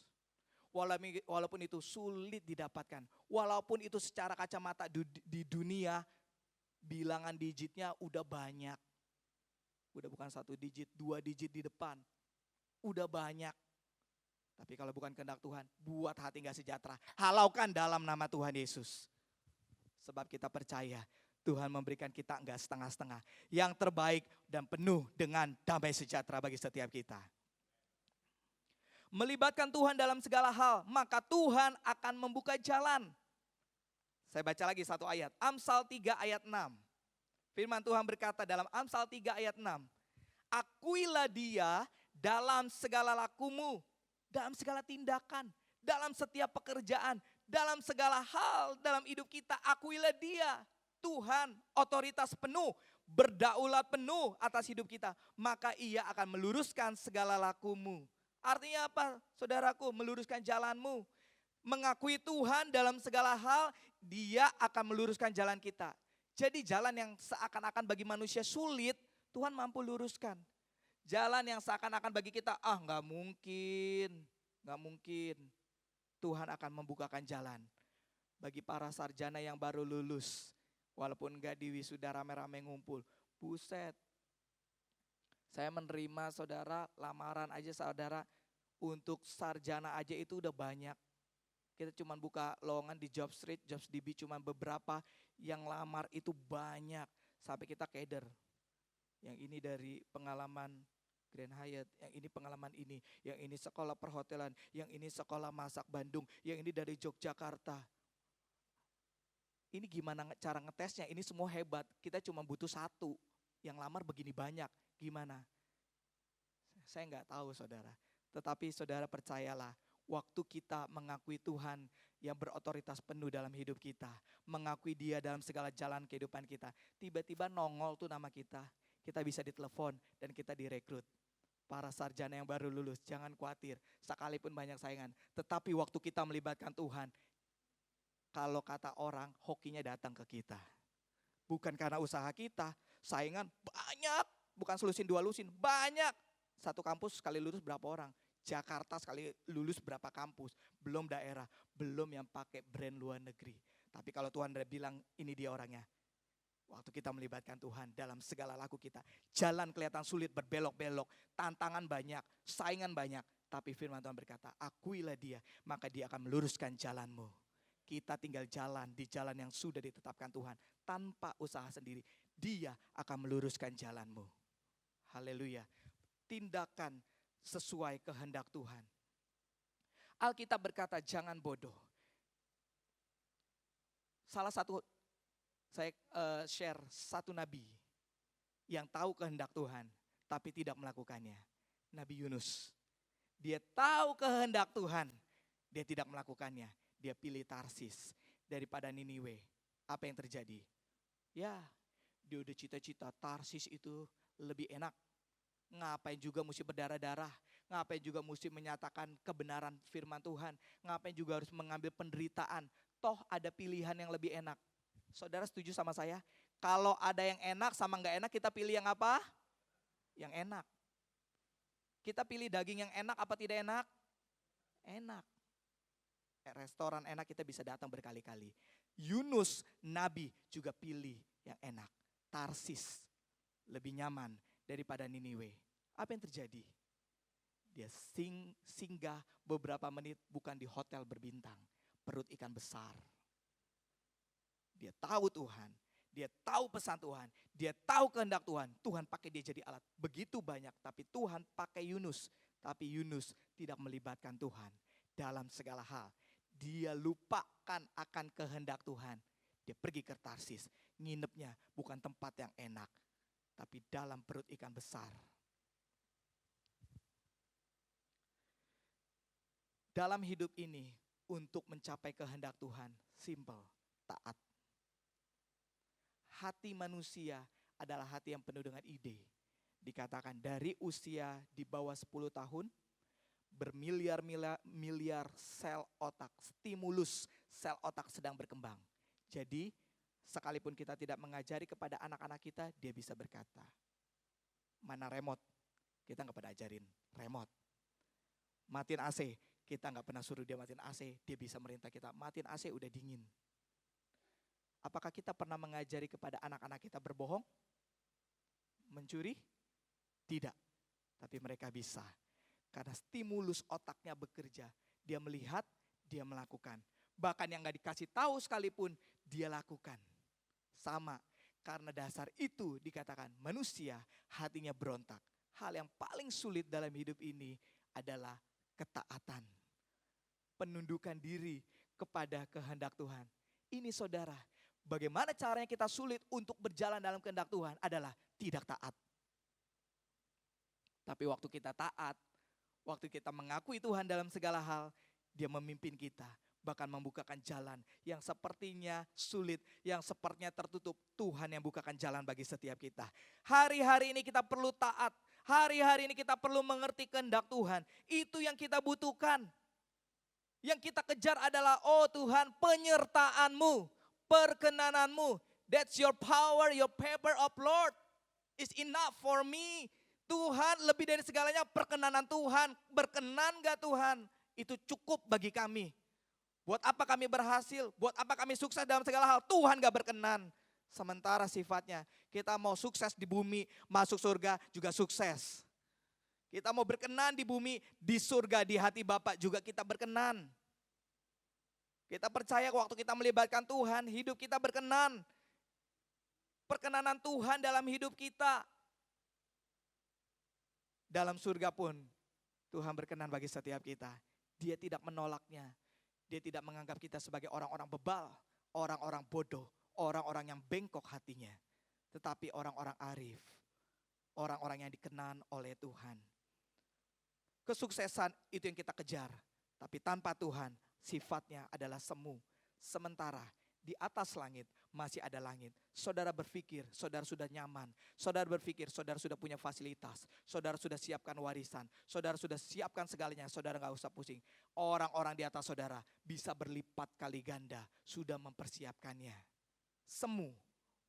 Walaupun itu sulit didapatkan. Walaupun itu secara kacamata di dunia, bilangan digitnya udah banyak. Udah bukan 1 digit, 2 digit di depan. Udah banyak. Tapi kalau bukan kehendak Tuhan, buat hati gak sejahtera. Halaukan dalam nama Tuhan Yesus. Sebab kita percaya Tuhan memberikan kita enggak setengah-setengah. Yang terbaik dan penuh dengan damai sejahtera bagi setiap kita. Melibatkan Tuhan dalam segala hal, maka Tuhan akan membuka jalan. Saya baca lagi satu ayat, Amsal 3 ayat 6. Firman Tuhan berkata dalam Amsal 3 ayat 6. Akuilah dia dalam segala lakumu, dalam segala tindakan, dalam setiap pekerjaan, dalam segala hal dalam hidup kita. Akuilah dia, Tuhan, otoritas penuh, berdaulat penuh atas hidup kita. Maka ia akan meluruskan segala lakumu. Artinya apa, saudaraku? Meluruskan jalanmu. Mengakui Tuhan dalam segala hal, dia akan meluruskan jalan kita. Jadi jalan yang seakan-akan bagi manusia sulit, Tuhan mampu luruskan. Jalan yang seakan-akan bagi kita, gak mungkin. Tuhan akan membukakan jalan. Bagi para sarjana yang baru lulus, walaupun gak di wisuda rame-rame ngumpul, buset. Saya menerima saudara, lamaran aja saudara, untuk sarjana aja itu udah banyak. Kita cuma buka lowongan di Jobstreet, JobsDB cuma beberapa, yang lamar itu banyak. Sampai kita keder. Yang ini dari pengalaman Grand Hyatt, yang ini pengalaman ini, yang ini sekolah perhotelan, yang ini sekolah masak Bandung, yang ini dari Yogyakarta. Ini gimana cara ngetesnya, ini semua hebat, kita cuma butuh 1. Yang lamar begini banyak, gimana? Saya nggak tahu saudara. Tetapi saudara percayalah, waktu kita mengakui Tuhan yang berotoritas penuh dalam hidup kita, mengakui dia dalam segala jalan kehidupan kita, tiba-tiba nongol tuh nama kita. Kita bisa ditelepon dan kita direkrut. Para sarjana yang baru lulus, jangan khawatir, sekalipun banyak saingan. Tetapi waktu kita melibatkan Tuhan, kalau kata orang, hokinya datang ke kita. Bukan karena usaha kita, saingan banyak, bukan selusin 2 lusin, banyak. Satu kampus sekali lulus berapa orang? Jakarta sekali lulus berapa kampus? Belum daerah, belum yang pakai brand luar negeri. Tapi kalau Tuhan udah bilang ini dia orangnya. Waktu kita melibatkan Tuhan dalam segala laku kita. Jalan kelihatan sulit, berbelok-belok, tantangan banyak, saingan banyak. Tapi firman Tuhan berkata, akuilah dia, maka dia akan meluruskan jalanmu. Kita tinggal jalan di jalan yang sudah ditetapkan Tuhan. Tanpa usaha sendiri, Dia akan meluruskan jalanmu. Haleluya. Tindakan sesuai kehendak Tuhan. Alkitab berkata jangan bodoh. Salah satu, saya share satu nabi yang tahu kehendak Tuhan tapi tidak melakukannya. Nabi Yunus. Dia tahu kehendak Tuhan, dia tidak melakukannya. Dia pilih Tarsis daripada Niniwe. Apa yang terjadi? Ya, dia udah cita-cita Tarsis itu lebih enak. Ngapain juga mesti berdarah-darah, ngapain juga mesti menyatakan kebenaran firman Tuhan, ngapain juga harus mengambil penderitaan, toh ada pilihan yang lebih enak. Saudara setuju sama saya? Kalau ada yang enak sama enggak enak, kita pilih yang apa? Yang enak. Kita pilih daging yang enak apa tidak enak? Enak. Restoran enak kita bisa datang berkali-kali. Yunus, Nabi juga pilih yang enak. Tarsis, lebih nyaman daripada Niniwe. Apa yang terjadi? Dia singgah beberapa menit bukan di hotel berbintang. Perut ikan besar. Dia tahu Tuhan. Dia tahu pesan Tuhan. Dia tahu kehendak Tuhan. Tuhan pakai dia jadi alat. Begitu banyak. Tapi Tuhan pakai Yunus. Tapi Yunus tidak melibatkan Tuhan dalam segala hal. Dia lupakan akan kehendak Tuhan. Dia pergi ke Tarsis. Nginepnya bukan tempat yang enak. Tapi dalam perut ikan besar. Dalam hidup ini, untuk mencapai kehendak Tuhan, simple, taat. Hati manusia adalah hati yang penuh dengan ide. Dikatakan dari usia di bawah 10 tahun, bermiliar-miliar sel otak, stimulus sel otak sedang berkembang. Jadi, sekalipun kita tidak mengajari kepada anak-anak kita, dia bisa berkata, mana remote? Kita nggak pernah ajarin remote. Matiin AC, kita nggak pernah suruh dia matiin AC, dia bisa merintah kita, matiin AC udah dingin. Apakah kita pernah mengajari kepada anak-anak kita berbohong? Mencuri? Tidak. Tapi mereka bisa. Karena stimulus otaknya bekerja. Dia melihat, dia melakukan. Bahkan yang gak dikasih tahu sekalipun, dia lakukan. Sama. Karena dasar itu dikatakan manusia hatinya berontak. Hal yang paling sulit dalam hidup ini adalah ketaatan. Penundukan diri kepada kehendak Tuhan. Ini saudara, bagaimana caranya kita sulit untuk berjalan dalam kehendak Tuhan adalah tidak taat. Tapi waktu kita taat, waktu kita mengakui Tuhan dalam segala hal, Dia memimpin kita. Bahkan membukakan jalan yang sepertinya sulit, yang sepertinya tertutup. Tuhan yang bukakan jalan bagi setiap kita. Hari-hari ini kita perlu taat. Hari-hari ini kita perlu mengerti kehendak Tuhan. Itu yang kita butuhkan. Yang kita kejar adalah, oh Tuhan, penyertaan-Mu, perkenananmu. That's your power, your favor of Lord is enough for me. Tuhan, lebih dari segalanya perkenanan Tuhan. Berkenan gak Tuhan? Itu cukup bagi kami. Buat apa kami berhasil? Buat apa kami sukses dalam segala hal? Tuhan gak berkenan. Sementara sifatnya kita mau sukses di bumi, masuk surga juga sukses. Kita mau berkenan di bumi, di surga, di hati Bapa juga kita berkenan. Kita percaya waktu kita melibatkan Tuhan, hidup kita berkenan. Perkenanan Tuhan dalam hidup kita. Dalam surga pun Tuhan berkenan bagi setiap kita. Dia tidak menolaknya. Dia tidak menganggap kita sebagai orang-orang bebal, orang-orang bodoh, orang-orang yang bengkok hatinya. Tetapi orang-orang arif, orang-orang yang dikenan oleh Tuhan. Kesuksesan itu yang kita kejar. Tapi tanpa Tuhan, sifatnya adalah semu. Sementara di atas langit masih ada langit. Saudara berpikir, saudara sudah nyaman. Saudara berpikir, saudara sudah punya fasilitas. Saudara sudah siapkan warisan. Saudara sudah siapkan segalanya. Saudara gak usah pusing. Orang-orang di atas saudara bisa berlipat kali ganda. Sudah mempersiapkannya. Semu.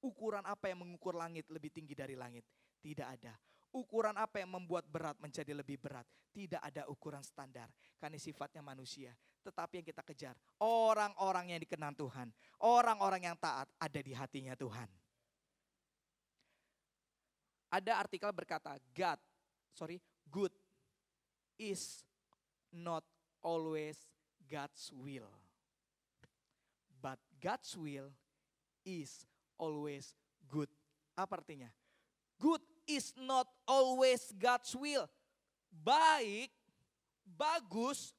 Ukuran apa yang mengukur langit lebih tinggi dari langit? Tidak ada. Ukuran apa yang membuat berat menjadi lebih berat? Tidak ada ukuran standar. Karena sifatnya manusia. Tetapi yang kita kejar, orang-orang yang dikenan Tuhan. Orang-orang yang taat ada di hatinya Tuhan. Ada artikel berkata, good is not always God's will. God's will is always good. Apa artinya? Good is not always God's will. Baik, bagus,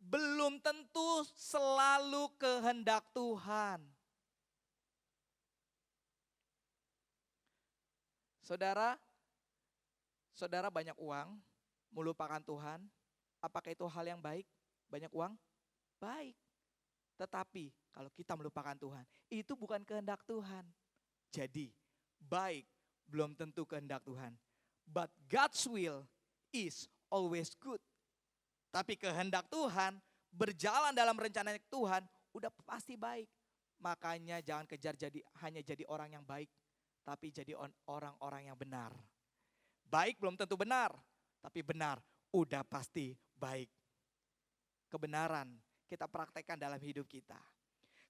belum tentu selalu kehendak Tuhan. Saudara banyak uang, melupakan Tuhan. Apakah itu hal yang baik? Banyak uang? Baik. Tetapi kalau kita melupakan Tuhan, itu bukan kehendak Tuhan. Jadi baik belum tentu kehendak Tuhan. But God's will is always good. Tapi kehendak Tuhan berjalan dalam rencananya Tuhan udah pasti baik. Makanya jangan kejar hanya jadi orang yang baik, tapi jadi orang-orang yang benar. Baik belum tentu benar, tapi benar udah pasti baik. Kebenaran kita praktekkan dalam hidup kita.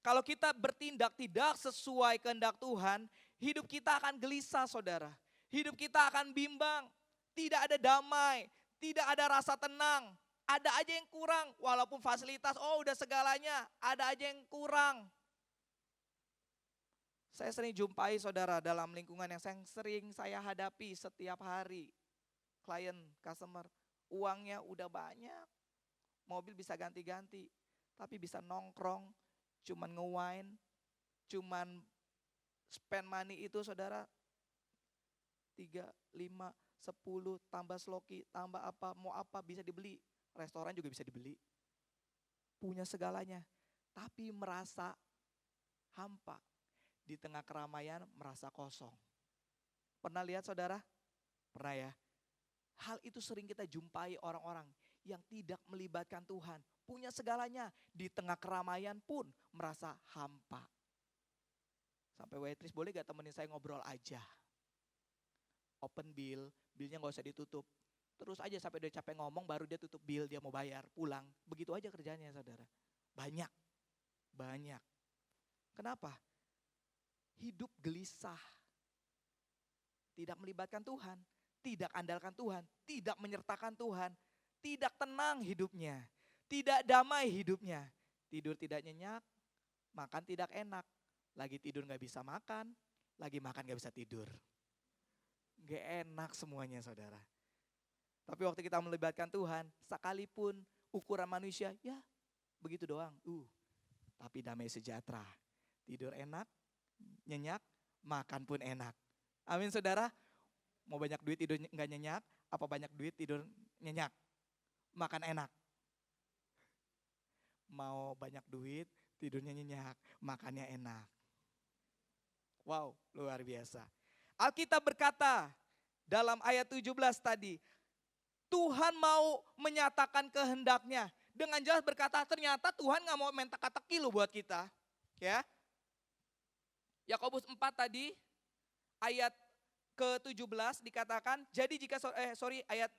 Kalau kita bertindak tidak sesuai kehendak Tuhan, hidup kita akan gelisah, saudara. Hidup kita akan bimbang, tidak ada damai, tidak ada rasa tenang. Ada aja yang kurang, walaupun fasilitas, udah segalanya, ada aja yang kurang. Saya sering jumpai saudara dalam lingkungan yang sering saya hadapi setiap hari. Klien, customer, uangnya udah banyak, mobil bisa ganti-ganti, tapi bisa nongkrong, cuman nge-wine, cuman spend money itu saudara 3, 5, 10, tambah sloki, tambah apa, mau apa bisa dibeli. Restoran juga bisa dibeli. Punya segalanya, tapi merasa hampa. Di tengah keramaian merasa kosong. Pernah lihat saudara? Pernah ya? Hal itu sering kita jumpai orang-orang yang tidak melibatkan Tuhan. Punya segalanya, di tengah keramaian pun merasa hampa. Sampai waitress, boleh gak temenin saya ngobrol aja? Open bill, billnya gak usah ditutup. Terus aja sampai udah capek ngomong baru dia tutup bill, dia mau bayar, pulang. Begitu aja kerjanya saudara. Banyak. Kenapa? Hidup gelisah. Tidak melibatkan Tuhan, tidak andalkan Tuhan, tidak menyertakan Tuhan. Tidak tenang hidupnya, tidak damai hidupnya. Tidur tidak nyenyak, makan tidak enak. Lagi tidur gak bisa makan, lagi makan gak bisa tidur. Gak enak semuanya saudara. Tapi waktu kita melibatkan Tuhan, sekalipun ukuran manusia, ya begitu doang. Tapi damai sejahtera. Tidur enak, nyenyak, makan pun enak. Amin saudara. Mau banyak duit tidur gak nyenyak, apa banyak duit tidur nyenyak? Makan enak. Mau banyak duit, tidurnya nyenyak, makannya enak. Wow, luar biasa. Alkitab berkata dalam ayat 17 tadi, Tuhan mau menyatakan kehendaknya. Dengan jelas berkata, ternyata Tuhan gak mau main teka-teki loh buat kita. Ya. Yakobus 4 tadi, ayat ke-17 dikatakan, jadi jika, ayat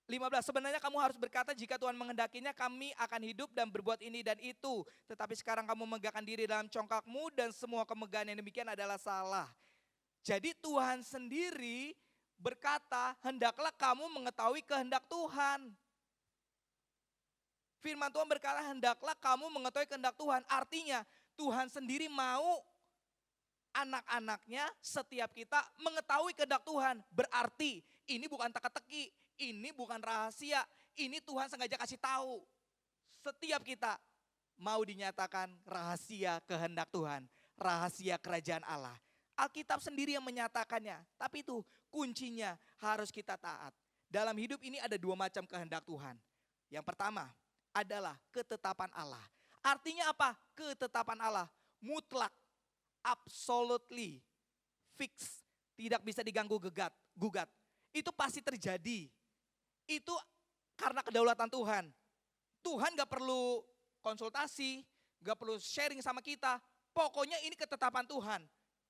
15, sebenarnya kamu harus berkata jika Tuhan menghendakinya kami akan hidup dan berbuat ini dan itu. Tetapi sekarang kamu megahkan diri dalam congkakmu dan semua kemegahan yang demikian adalah salah. Jadi Tuhan sendiri berkata hendaklah kamu mengetahui kehendak Tuhan. Firman Tuhan berkata hendaklah kamu mengetahui kehendak Tuhan. Artinya Tuhan sendiri mau anak-anaknya setiap kita mengetahui kehendak Tuhan. Berarti ini bukan teka-teki. Ini bukan rahasia, ini Tuhan sengaja kasih tahu. Setiap kita mau dinyatakan rahasia kehendak Tuhan, rahasia kerajaan Allah. Alkitab sendiri yang menyatakannya, tapi itu kuncinya harus kita taat. Dalam hidup ini ada 2 macam kehendak Tuhan. Yang pertama adalah ketetapan Allah. Artinya apa? Ketetapan Allah mutlak, absolutely fix, tidak bisa diganggu gugat. Itu pasti terjadi. Itu karena kedaulatan Tuhan. Tuhan gak perlu konsultasi, gak perlu sharing sama kita. Pokoknya ini ketetapan Tuhan.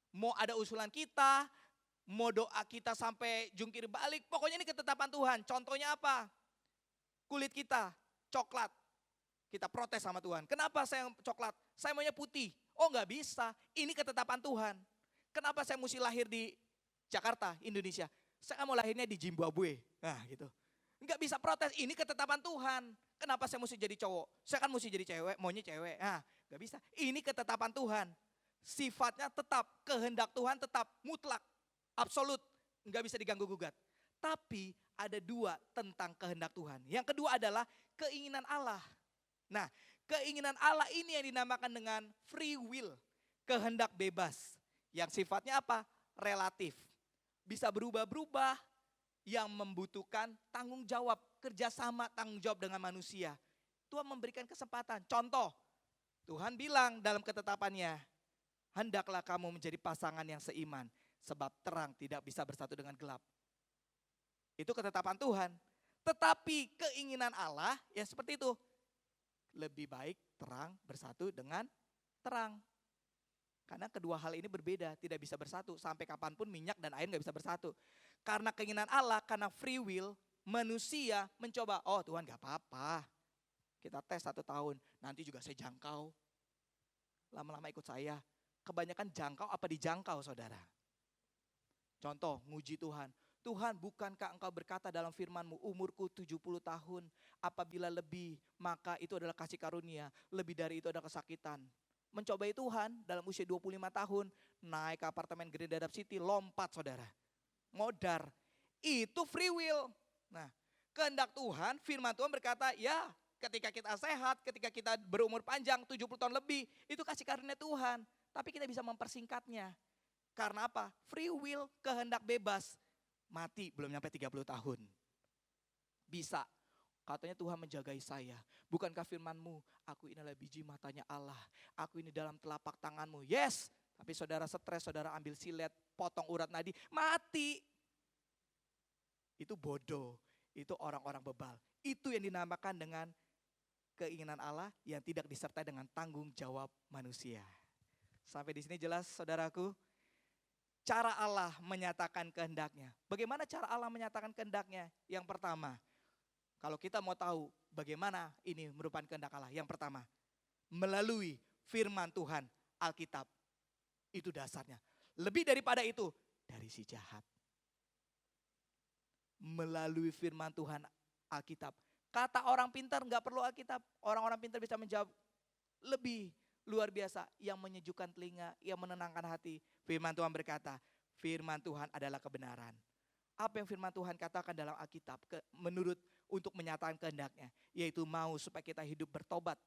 Mau ada usulan kita, mau doa kita sampai jungkir balik, pokoknya ini ketetapan Tuhan. Contohnya apa? Kulit kita coklat, kita protes sama Tuhan. Kenapa saya coklat? Saya maunya putih. Oh gak bisa, ini ketetapan Tuhan. Kenapa saya mesti lahir di Jakarta, Indonesia? Saya mau lahirnya di Zimbabwe. Nah gitu. Enggak bisa protes, ini ketetapan Tuhan. Kenapa saya mesti jadi cowok? Saya kan mesti jadi cewek, maunya cewek. Nah, Gak bisa. Ini ketetapan Tuhan. Sifatnya tetap, kehendak Tuhan tetap, mutlak, absolut. Gak bisa diganggu gugat. Tapi ada dua tentang kehendak Tuhan. Yang kedua adalah keinginan Allah. Nah, keinginan Allah ini yang dinamakan dengan free will. Kehendak bebas. Yang sifatnya apa? Relatif. Bisa berubah-berubah. Yang membutuhkan tanggung jawab. Kerjasama tanggung jawab dengan manusia. Tuhan memberikan kesempatan. Contoh, Tuhan bilang dalam ketetapannya, hendaklah kamu menjadi pasangan yang seiman. Sebab terang tidak bisa bersatu dengan gelap. Itu ketetapan Tuhan. Tetapi keinginan Allah ya seperti itu. Lebih baik terang bersatu dengan terang. Karena kedua hal ini berbeda, tidak bisa bersatu. Sampai kapanpun minyak dan air gak bisa bersatu. Karena keinginan Allah, karena free will, manusia mencoba, oh Tuhan gak apa-apa. Kita tes 1 tahun, nanti juga saya jangkau. Lama-lama ikut saya. Kebanyakan jangkau apa dijangkau saudara? Contoh, nguji Tuhan. Tuhan, bukankah engkau berkata dalam firman-Mu, umurku 70 tahun, apabila lebih, maka itu adalah kasih karunia, lebih dari itu adalah kesakitan. Mencobai Tuhan dalam usia 25 tahun, naik ke apartemen Green Dadap City, lompat saudara. Modar, itu free will. Nah, kehendak Tuhan, firman Tuhan berkata, ya ketika kita sehat, ketika kita berumur panjang, 70 tahun lebih, itu kasih karunia Tuhan. Tapi kita bisa mempersingkatnya. Karena apa? Free will, kehendak bebas. Mati belum nyampe 30 tahun. Bisa. Katanya Tuhan menjagai saya. Bukankah firman-Mu, aku inilah biji matanya Allah. Aku ini dalam telapak tangan-Mu. Yes. Tapi saudara stres, saudara ambil silet, potong urat nadi, mati. Itu bodoh. Itu orang-orang bebal. Itu yang dinamakan dengan keinginan Allah yang tidak disertai dengan tanggung jawab manusia. Sampai di sini jelas saudaraku? Cara Allah menyatakan kehendaknya. Bagaimana cara Allah menyatakan kehendaknya? Yang pertama, kalau kita mau tahu bagaimana ini merupakan kehendak Allah. Yang pertama, melalui firman Tuhan, Alkitab. Itu dasarnya. Lebih daripada itu, dari si jahat. Melalui firman Tuhan, Alkitab. Kata orang pintar gak perlu Alkitab. Orang-orang pintar bisa menjawab lebih luar biasa. Yang menyejukkan telinga, yang menenangkan hati. Firman Tuhan berkata, firman Tuhan adalah kebenaran. Apa yang firman Tuhan katakan dalam Alkitab menurut untuk menyatakan kehendaknya. Yaitu mau supaya kita hidup bertobat.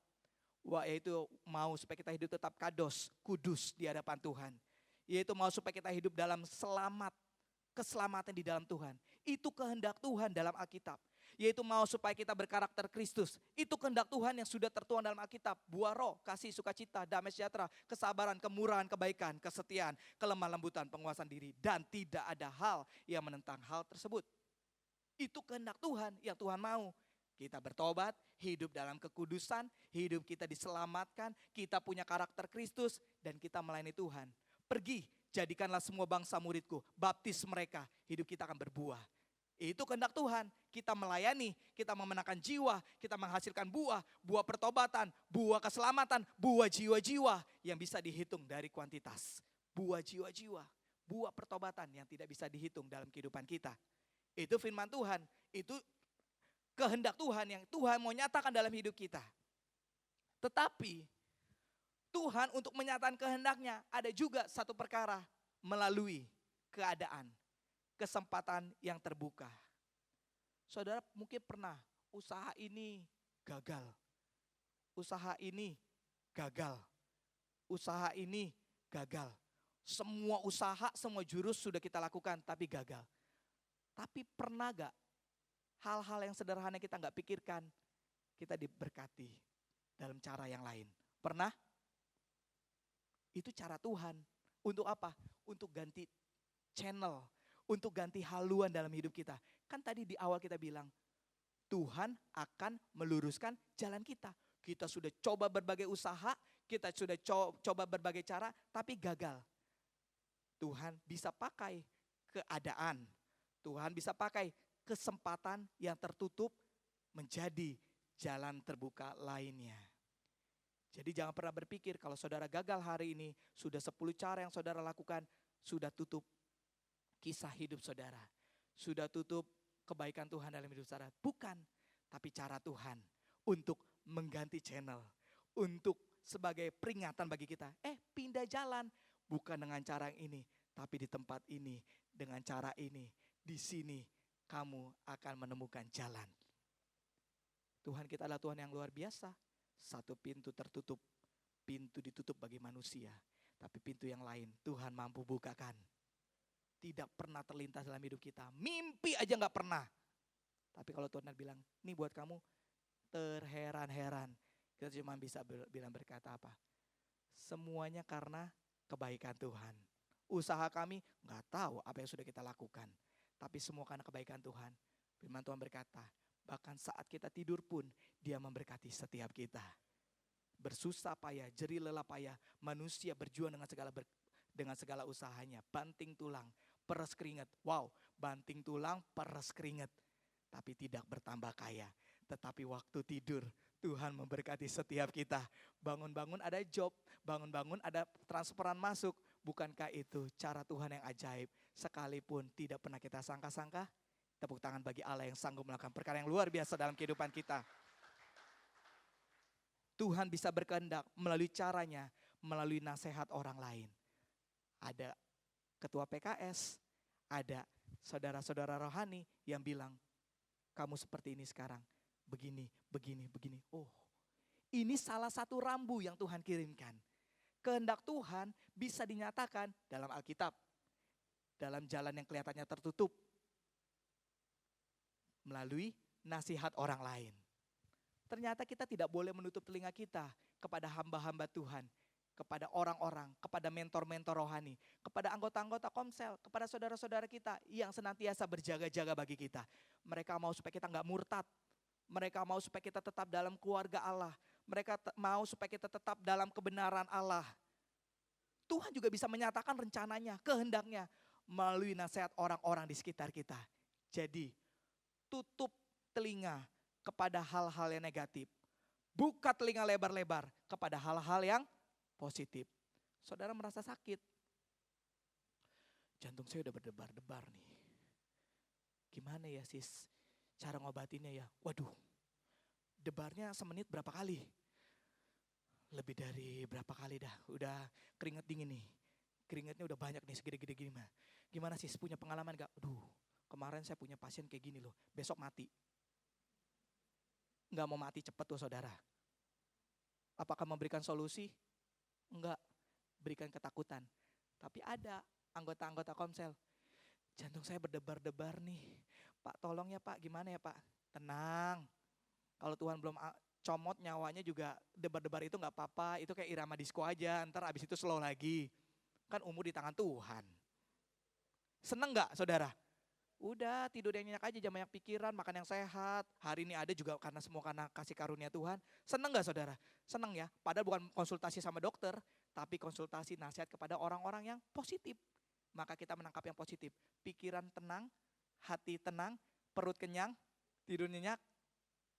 Yaitu mau supaya kita hidup tetap kados, kudus di hadapan Tuhan. Yaitu mau supaya kita hidup dalam selamat, keselamatan di dalam Tuhan. Itu kehendak Tuhan dalam Alkitab. Yaitu mau supaya kita berkarakter Kristus. Itu kehendak Tuhan yang sudah tertuang dalam Alkitab. Buah roh, kasih, sukacita, damai sejahtera, kesabaran, kemurahan, kebaikan, kesetiaan, kelemah lembutan, penguasaan diri. Dan tidak ada hal yang menentang hal tersebut. Itu kehendak Tuhan yang Tuhan mau. Kita bertobat, hidup dalam kekudusan, hidup kita diselamatkan, kita punya karakter Kristus, dan kita melayani Tuhan. Pergi, jadikanlah semua bangsa muridku, baptis mereka, hidup kita akan berbuah. Itu kehendak Tuhan, kita melayani, kita memenangkan jiwa, kita menghasilkan buah, buah pertobatan, buah keselamatan, buah jiwa-jiwa yang bisa dihitung dari kuantitas. Buah jiwa-jiwa, buah pertobatan yang tidak bisa dihitung dalam kehidupan kita. Itu firman Tuhan, itu kehendak Tuhan yang Tuhan mau nyatakan dalam hidup kita. Tetapi Tuhan untuk menyatakan kehendaknya ada juga satu perkara melalui keadaan. Kesempatan yang terbuka. Saudara mungkin pernah usaha ini gagal. Usaha ini gagal. Usaha ini gagal. Semua usaha, semua jurus sudah kita lakukan tapi gagal. Tapi pernah gak hal-hal yang sederhana kita gak pikirkan, kita diberkati dalam cara yang lain? Pernah? Itu cara Tuhan. Untuk apa? Untuk ganti channel. Untuk ganti haluan dalam hidup kita. Kan tadi di awal kita bilang, Tuhan akan meluruskan jalan kita. Kita sudah coba berbagai usaha, kita sudah coba berbagai cara, tapi gagal. Tuhan bisa pakai keadaan. Tuhan bisa pakai kesempatan yang tertutup menjadi jalan terbuka lainnya. Jadi jangan pernah berpikir kalau saudara gagal hari ini, sudah 10 cara yang saudara lakukan, sudah tutup kisah hidup saudara. Sudah tutup kebaikan Tuhan dalam hidup saudara. Bukan, tapi cara Tuhan untuk mengganti channel. Untuk sebagai peringatan bagi kita. Pindah jalan, bukan dengan cara yang ini, tapi di tempat ini, dengan cara ini, di sini kamu akan menemukan jalan. Tuhan kita adalah Tuhan yang luar biasa. Satu pintu tertutup, pintu ditutup bagi manusia. Tapi pintu yang lain Tuhan mampu bukakan. Tidak pernah terlintas dalam hidup kita. Mimpi aja gak pernah. Tapi kalau Tuhan bilang, ini buat kamu, terheran-heran. Kita cuma bisa bilang berkata apa? Semuanya karena kebaikan Tuhan. Usaha kami gak tahu apa yang sudah kita lakukan. Tapi semua karena kebaikan Tuhan. Firman Tuhan berkata, bahkan saat kita tidur pun Dia memberkati setiap kita. Bersusah payah, jerih lelah payah, manusia berjuang dengan segala usahanya. Banting tulang, peres keringat. Wow, banting tulang, peres keringat. Tapi tidak bertambah kaya. Tetapi waktu tidur, Tuhan memberkati setiap kita. Bangun-bangun ada job, bangun-bangun ada transferan masuk. Bukankah itu cara Tuhan yang ajaib? Sekalipun tidak pernah kita sangka-sangka, tepuk tangan bagi Allah yang sanggup melakukan perkara yang luar biasa dalam kehidupan kita. Tuhan bisa berkehendak melalui caranya, melalui nasihat orang lain. Ada ketua PKS, ada saudara-saudara rohani yang bilang, kamu seperti ini sekarang, begini, begini, begini. Oh, ini salah satu rambu yang Tuhan kirimkan. Kehendak Tuhan bisa dinyatakan dalam Alkitab, dalam jalan yang kelihatannya tertutup, melalui nasihat orang lain. Ternyata kita tidak boleh menutup telinga kita kepada hamba-hamba Tuhan, kepada orang-orang, kepada mentor-mentor rohani, kepada anggota-anggota komsel, kepada saudara-saudara kita yang senantiasa berjaga-jaga bagi kita. Mereka mau supaya kita nggak murtad, mereka mau supaya kita tetap dalam keluarga Allah, mereka mau supaya kita tetap dalam kebenaran Allah. Tuhan juga bisa menyatakan rencananya, kehendaknya melalui nasihat orang-orang di sekitar kita. Jadi tutup telinga kepada hal-hal yang negatif. Buka telinga lebar-lebar kepada hal-hal yang positif. Saudara merasa sakit. Jantung saya udah berdebar-debar nih. Gimana ya sis cara ngobatinnya ya? Waduh, debarnya semenit berapa kali? Lebih dari berapa kali dah. Udah keringet dingin nih. Keringetnya udah banyak nih segede-gede gini mah. Gimana sis punya pengalaman gak? Aduh, kemarin saya punya pasien kayak gini loh. Besok mati. Enggak mau mati cepat tuh saudara. Apakah memberikan solusi? Enggak, berikan ketakutan. Tapi ada anggota-anggota komsel. Jantung saya berdebar-debar nih. Pak tolong ya Pak, gimana ya Pak? Tenang. Kalau Tuhan belum comot nyawanya juga debar-debar itu gak apa-apa. Itu kayak irama disko aja, ntar abis itu slow lagi. Kan umur di tangan Tuhan. Seneng gak saudara? Udah tidur yang nyenyak aja, jangan banyak pikiran, makan yang sehat. Hari ini ada juga karena semua karena kasih karunia Tuhan. Seneng gak saudara? Seneng ya, padahal bukan konsultasi sama dokter, tapi konsultasi nasihat kepada orang-orang yang positif. Maka kita menangkap yang positif. Pikiran tenang, hati tenang, perut kenyang, tidur nyenyak.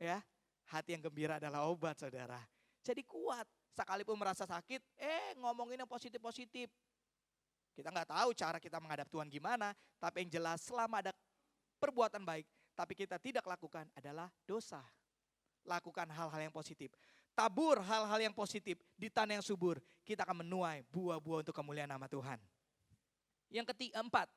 Ya, hati yang gembira adalah obat saudara. Jadi kuat, sekalipun merasa sakit, ngomongin yang positif-positif. Kita nggak tahu cara kita menghadap Tuhan gimana, tapi yang jelas selama ada perbuatan baik, tapi kita tidak lakukan adalah dosa. Lakukan hal-hal yang positif. Tabur hal-hal yang positif di tanah yang subur. Kita akan menuai buah-buah untuk kemuliaan nama Tuhan. Yang keempat,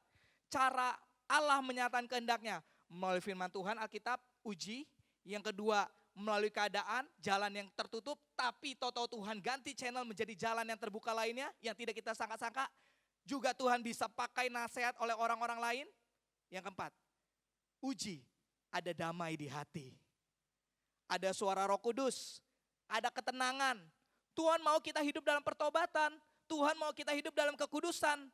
cara Allah menyatakan kehendaknya melalui firman Tuhan, Alkitab, uji. Yang kedua, melalui keadaan, jalan yang tertutup, tapi tahu-tahu Tuhan ganti channel menjadi jalan yang terbuka lainnya, yang tidak kita sangka-sangka. Juga Tuhan bisa pakai nasihat oleh orang-orang lain. Yang keempat, uji, ada damai di hati. Ada suara Roh Kudus, ada ketenangan. Tuhan mau kita hidup dalam pertobatan. Tuhan mau kita hidup dalam kekudusan.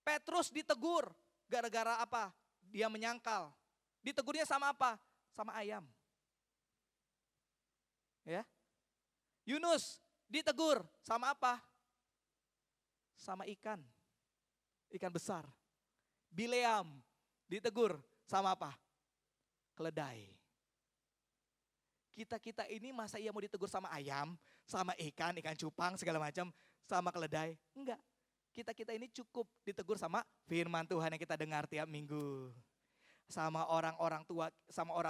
Petrus ditegur, gara-gara apa? Dia menyangkal. Ditegurnya sama apa? Sama ayam. Ya. Yunus ditegur sama apa? Sama ikan. Ikan besar. Bileam ditegur sama apa? Keledai. Kita ini masa ia mau ditegur sama ayam, sama ikan cupang segala macam, sama keledai? Enggak. Kita ini cukup ditegur sama firman Tuhan yang kita dengar tiap minggu. Sama orang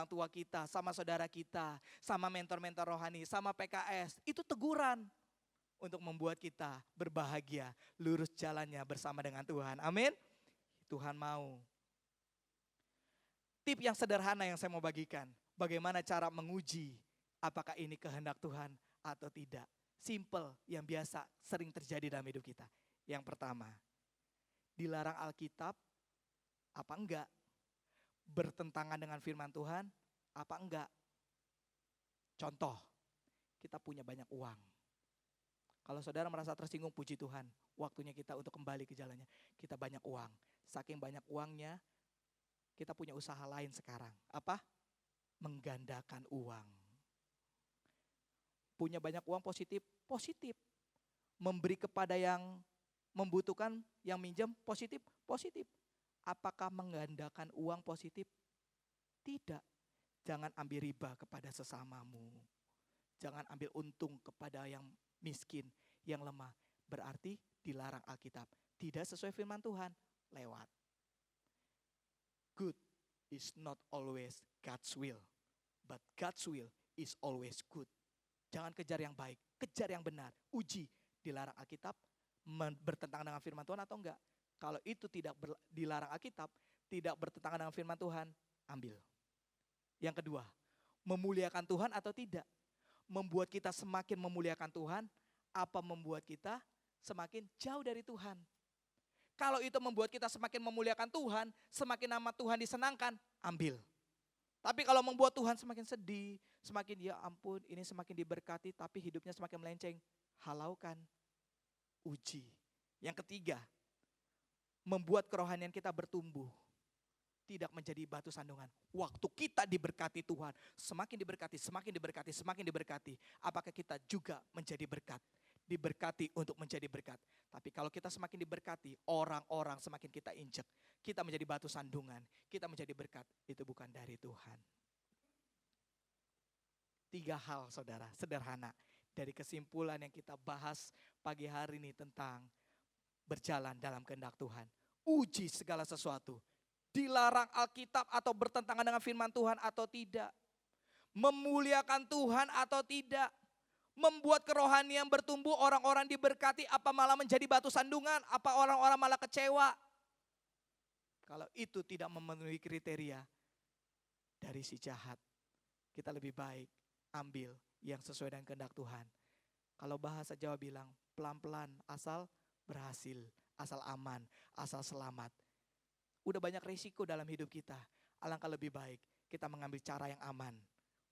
tua kita, sama saudara kita, sama mentor-mentor rohani, sama PKS. Itu teguran. untuk membuat kita berbahagia, lurus jalannya bersama dengan Tuhan. Amin. Tuhan mau. Tip yang sederhana yang saya mau bagikan, bagaimana cara menguji apakah ini kehendak Tuhan atau tidak. Simple, yang biasa sering terjadi dalam hidup kita. Yang pertama, dilarang Alkitab apa enggak? Bertentangan dengan firman Tuhan apa enggak? Contoh, kita punya banyak uang. Kalau saudara merasa tersinggung, puji Tuhan, waktunya kita untuk kembali ke jalannya. Kita banyak uang, saking banyak uangnya, kita punya usaha lain sekarang. Apa? Menggandakan uang. Punya banyak uang positif, positif. Memberi kepada yang membutuhkan, yang minjem, positif, positif. Apakah menggandakan uang positif? Tidak. Jangan ambil riba kepada sesamamu. Jangan ambil untung kepada yang miskin, yang lemah. Berarti dilarang Alkitab. Tidak sesuai firman Tuhan, lewat. Good is not always God's will, but God's will is always good. Jangan kejar yang baik, kejar yang benar. Uji, dilarang Alkitab, bertentangan dengan firman Tuhan atau enggak. Kalau itu tidak dilarang Alkitab, tidak bertentangan dengan firman Tuhan, ambil. Yang kedua, memuliakan Tuhan atau tidak. Membuat kita semakin memuliakan Tuhan, apa membuat kita semakin jauh dari Tuhan. Kalau itu membuat kita semakin memuliakan Tuhan, semakin nama Tuhan disenangkan, ambil. Tapi kalau membuat Tuhan semakin sedih, semakin ya ampun ini semakin diberkati tapi hidupnya semakin melenceng, halaukan, uji. Yang ketiga, membuat kerohanian kita bertumbuh, tidak menjadi batu sandungan. Waktu kita diberkati Tuhan, semakin diberkati, semakin diberkati, semakin diberkati. Apakah kita juga menjadi berkat? Diberkati untuk menjadi berkat. Tapi kalau kita semakin diberkati, orang-orang semakin kita injek. Kita menjadi batu sandungan, kita menjadi berkat. Itu bukan dari Tuhan. 3 hal saudara, sederhana. Dari kesimpulan yang kita bahas pagi hari ini tentang berjalan dalam kehendak Tuhan. Uji segala sesuatu. Dilarang Alkitab atau bertentangan dengan firman Tuhan atau tidak. Memuliakan Tuhan atau tidak. Membuat kerohanian bertumbuh, orang-orang diberkati, apa malah menjadi batu sandungan, apa orang-orang malah kecewa. Kalau itu tidak memenuhi kriteria dari si jahat, kita lebih baik ambil yang sesuai dengan kehendak Tuhan. Kalau bahasa Jawa bilang pelan-pelan asal berhasil, asal aman, asal selamat. Udah banyak risiko dalam hidup kita, alangkah lebih baik kita mengambil cara yang aman.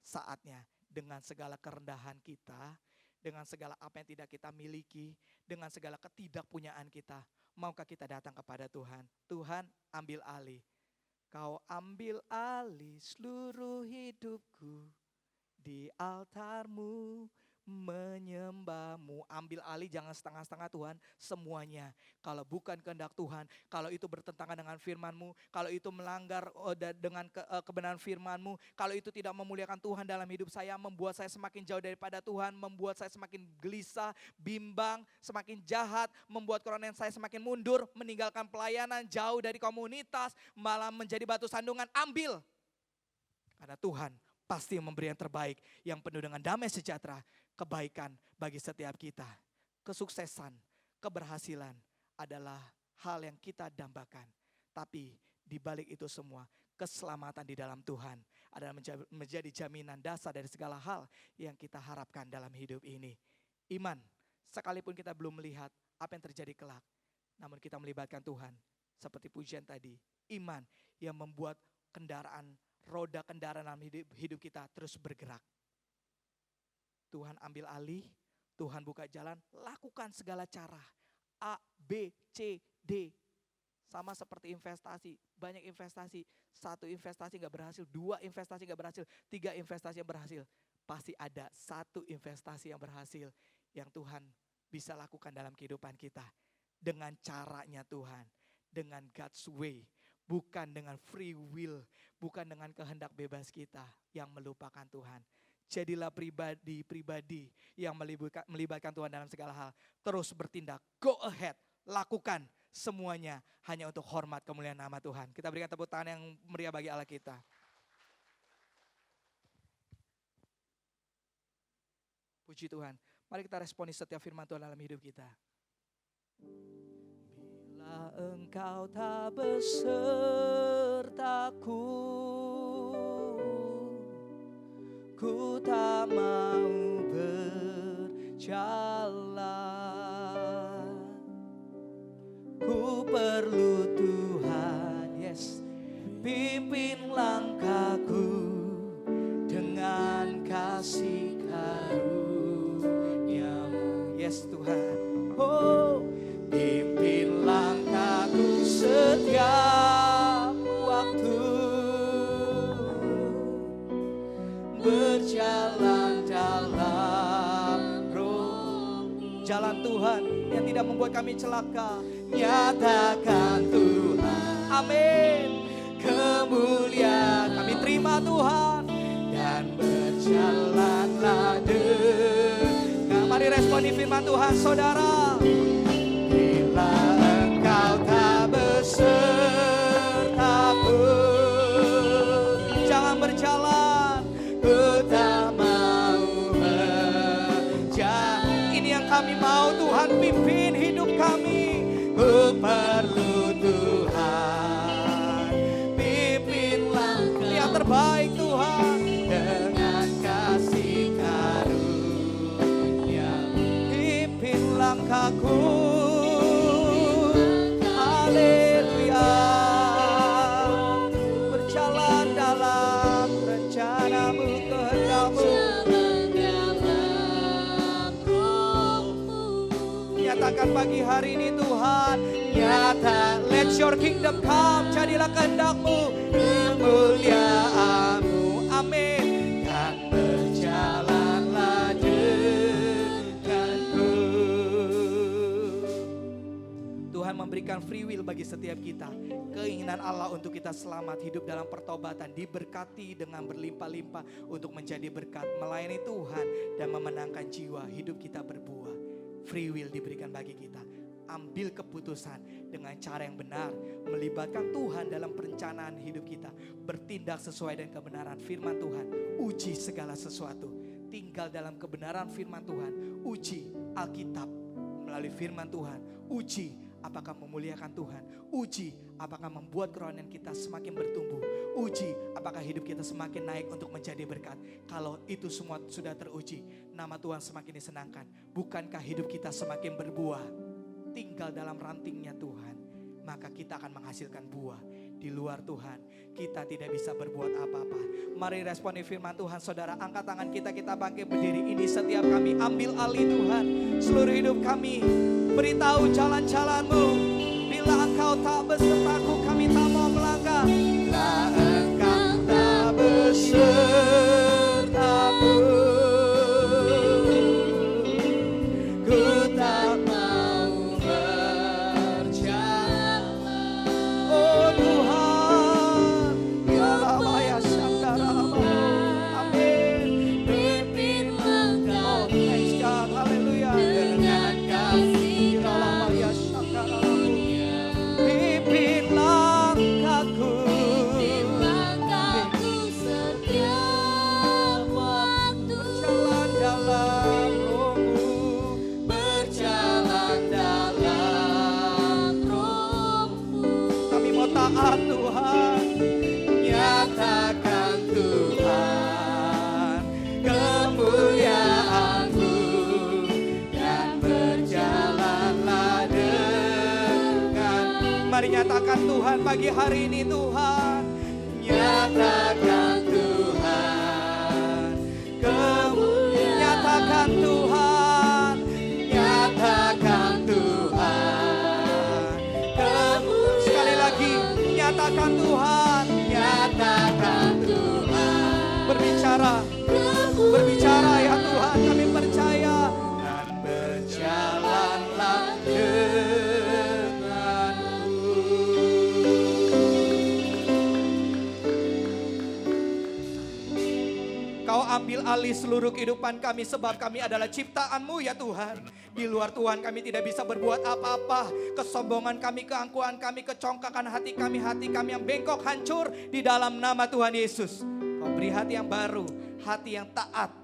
Saatnya dengan segala kerendahan kita, dengan segala apa yang tidak kita miliki, dengan segala ketidakpunyaan kita, maukah kita datang kepada Tuhan? Tuhan, ambil alih. Kau ambil alih seluruh hidupku, di altarmu menyembahmu. Ambil alih, jangan setengah-setengah Tuhan, semuanya. Kalau bukan kehendak Tuhan, kalau itu bertentangan dengan firman-Mu, kalau itu melanggar dengan kebenaran firman-Mu, kalau itu tidak memuliakan Tuhan dalam hidup saya, membuat saya semakin jauh daripada Tuhan, membuat saya semakin gelisah, bimbang, semakin jahat, membuat kerohanian saya semakin mundur, meninggalkan pelayanan, jauh dari komunitas, malah menjadi batu sandungan, ambil. Karena Tuhan pasti memberi yang terbaik, yang penuh dengan damai sejahtera, kebaikan bagi setiap kita. Kesuksesan, keberhasilan adalah hal yang kita dambakan. Tapi di balik itu semua, keselamatan di dalam Tuhan adalah menjadi jaminan dasar dari segala hal yang kita harapkan dalam hidup ini. Iman, sekalipun kita belum melihat apa yang terjadi kelak, namun kita melibatkan Tuhan. Seperti pujian tadi, iman yang membuat roda kendaraan dalam hidup kita terus bergerak. Tuhan ambil alih, Tuhan buka jalan, lakukan segala cara. A, B, C, D. Sama seperti investasi, banyak investasi. 1 investasi gak berhasil, 2 investasi gak berhasil, 3 investasi yang berhasil. Pasti ada 1 investasi yang berhasil yang Tuhan bisa lakukan dalam kehidupan kita. Dengan caranya Tuhan, dengan God's way. Bukan dengan free will, bukan dengan kehendak bebas kita yang melupakan Tuhan. Jadilah pribadi yang melibatkan Tuhan dalam segala hal. Terus bertindak, go ahead, lakukan semuanya hanya untuk hormat kemuliaan nama Tuhan. Kita berikan tepuk tangan yang meriah bagi Allah kita. Puji Tuhan. Mari kita responi setiap firman Tuhan dalam hidup kita. Bila Engkau tak besertaku, ku tak mau berjalan. Ku perlu Tuhan, yes, pimpin langkahku dengan kasih karunia-Mu. Yes Tuhan, oh pimpin langkahku setiap waktu, berjalan dalam roh. Jalan Tuhan yang tidak membuat kami celaka, nyatakan Tuhan, amin, kemuliaan kami terima Tuhan, dan berjalanlah dengan. Mari responi firman Tuhan saudara. Bila Engkau tak besertaku, jangan berjalan, ku tak mau berjalan. Ini yang kami mau, Tuhan pimpin hidup kami. Ku perlu Tuhan, pimpin langkah yang terbaik Tuhan, dengan kasih karunia. Pimpin langkahku, haleluya, berjalan dalam rencana-Mu, kehendak-Mu. Nyatakan pagi hari ini Tuhan, nyata, let your kingdom come, jadilah kehendak-Mu, kemuliaan-Mu, amin, dan berjalanlah denganku. Tuhan memberikan free will bagi setiap kita, keinginan Allah untuk kita selamat, hidup dalam pertobatan, diberkati dengan berlimpah-limpah untuk menjadi berkat, melayani Tuhan dan memenangkan jiwa, hidup kita berbuah. Free will diberikan bagi kita. Ambil keputusan dengan cara yang benar, melibatkan Tuhan dalam perencanaan hidup kita, bertindak sesuai dengan kebenaran firman Tuhan, uji segala sesuatu, tinggal dalam kebenaran firman Tuhan, uji Alkitab melalui firman Tuhan, uji apakah memuliakan Tuhan, uji apakah membuat kerohanian kita semakin bertumbuh, uji apakah hidup kita semakin naik untuk menjadi berkat. Kalau itu semua sudah teruji, nama Tuhan semakin disenangkan. Bukankah hidup kita semakin berbuah, tinggal dalam rantingnya Tuhan, maka kita akan menghasilkan buah. Di luar Tuhan kita tidak bisa berbuat apa-apa. Mari responi firman Tuhan saudara, angkat tangan kita bangkit berdiri. Ini setiap kami, ambil alih Tuhan seluruh hidup kami, beritahu jalan-jalan-Mu. Bila Engkau tak besertaku, kami tak mau melangkah. Bila Engkau tak besertaku, ku tak mau berjalan. Oh Tuhan, biarlah maya syakaramu, amin. Pimpin langkah, oh praise God, haleluya. Dengan kasih maya syakaramu, pimpin langkahku, setiap waktu, berjalan dalam roh-Mu, berjalan dalam roh-Mu. Kami mau taat Tuhan, nyatakan Tuhan kemuliaan-Mu, dan berjalanlah dengan. Mari nyatakan Tuhan pagi hari ini Tuhan, nyatakan Tuhan kemuliaan, nyatakan Tuhan, nyatakan Tuhan kemuliaan. Sekali lagi, nyatakan Tuhan, nyatakan Tuhan. Berbicara, berbicara ya Tuhan, kami percaya. Dan berjalanlah denganku. Kau ambil alih seluruh kehidupan kami, sebab kami adalah ciptaan-Mu ya Tuhan. Di luar Tuhan kami tidak bisa berbuat apa-apa. Kesombongan kami, keangkuhan kami, kecongkakan hati kami yang bengkok hancur di dalam nama Tuhan Yesus. Kau beri hati yang baru, hati yang taat,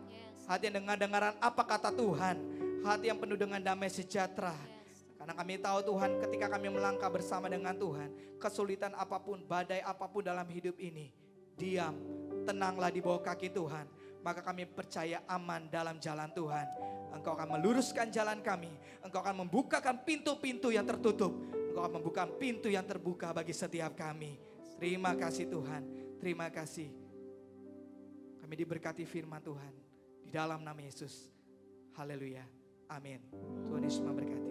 hati yang dengar-dengaran apa kata Tuhan. hati yang penuh dengan damai sejahtera. Karena kami tahu Tuhan, ketika kami melangkah bersama dengan Tuhan, kesulitan apapun, badai apapun dalam hidup ini, diam, tenanglah di bawah kaki Tuhan. Maka kami percaya aman dalam jalan Tuhan. Engkau akan meluruskan jalan kami. Engkau akan membukakan pintu-pintu yang tertutup. Engkau akan membuka pintu yang terbuka bagi setiap kami. Terima kasih Tuhan, terima kasih. Kami diberkati firman Tuhan di dalam nama Yesus. Haleluya, amin. Tuhan Yesus memberkati.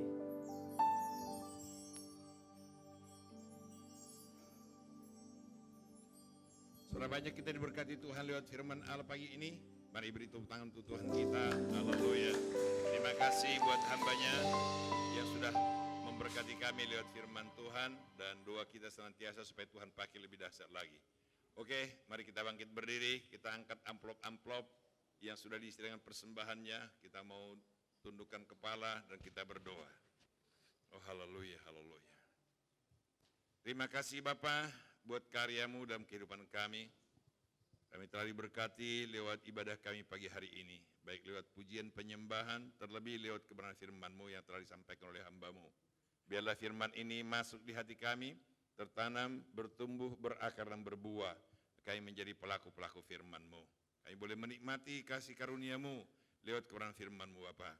Sudah banyak kita diberkati Tuhan lewat firman Allah pagi ini. Mari beri tepuk tangan untuk Tuhan kita. Haleluya. Terima kasih buat hambanya yang sudah memberkati kami lewat firman Tuhan. Dan doa kita senantiasa supaya Tuhan pakai lebih dahsyat lagi. Oke, mari kita bangkit berdiri. Kita angkat amplop-amplop yang sudah diisi dengan persembahannya. Kita mau tundukkan kepala dan kita berdoa. Oh haleluya, haleluya. Terima kasih Bapak buat karyamu dalam kehidupan kami. Kami telah diberkati lewat ibadah kami pagi hari ini. Baik lewat pujian penyembahan, terlebih lewat kebenaran firman-Mu yang telah disampaikan oleh hamba-Mu. Biarlah firman ini masuk di hati kami, tertanam, bertumbuh, berakar dan berbuah. Kami menjadi pelaku-pelaku firman-Mu. Kami boleh menikmati kasih karunia-Mu lewat kebenaran firman-Mu Bapa.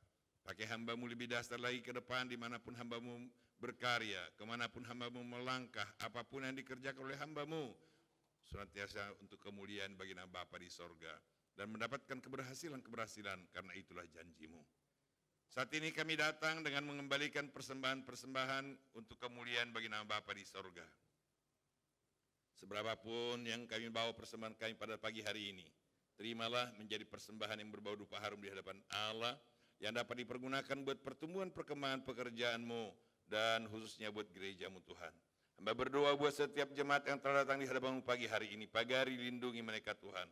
Pakai hamba-Mu lebih dasar lagi ke depan dimanapun hamba-Mu berkarya, kemanapun hamba-Mu melangkah, apapun yang dikerjakan oleh hamba-Mu, senantiasa untuk kemuliaan bagi nama Bapa di sorga, dan mendapatkan keberhasilan-keberhasilan, karena itulah janji-Mu. Saat ini kami datang dengan mengembalikan persembahan-persembahan untuk kemuliaan bagi nama Bapa di sorga. Seberapapun yang kami bawa persembahan kami pada pagi hari ini, terimalah menjadi persembahan yang berbau dupa harum di hadapan Allah, yang dapat dipergunakan buat pertumbuhan perkembangan pekerjaan-Mu, dan khususnya buat gereja-Mu Tuhan. Hamba berdoa buat setiap jemaat yang telah datang di hadapan-Mu pagi hari ini. Pagari lindungi mereka Tuhan.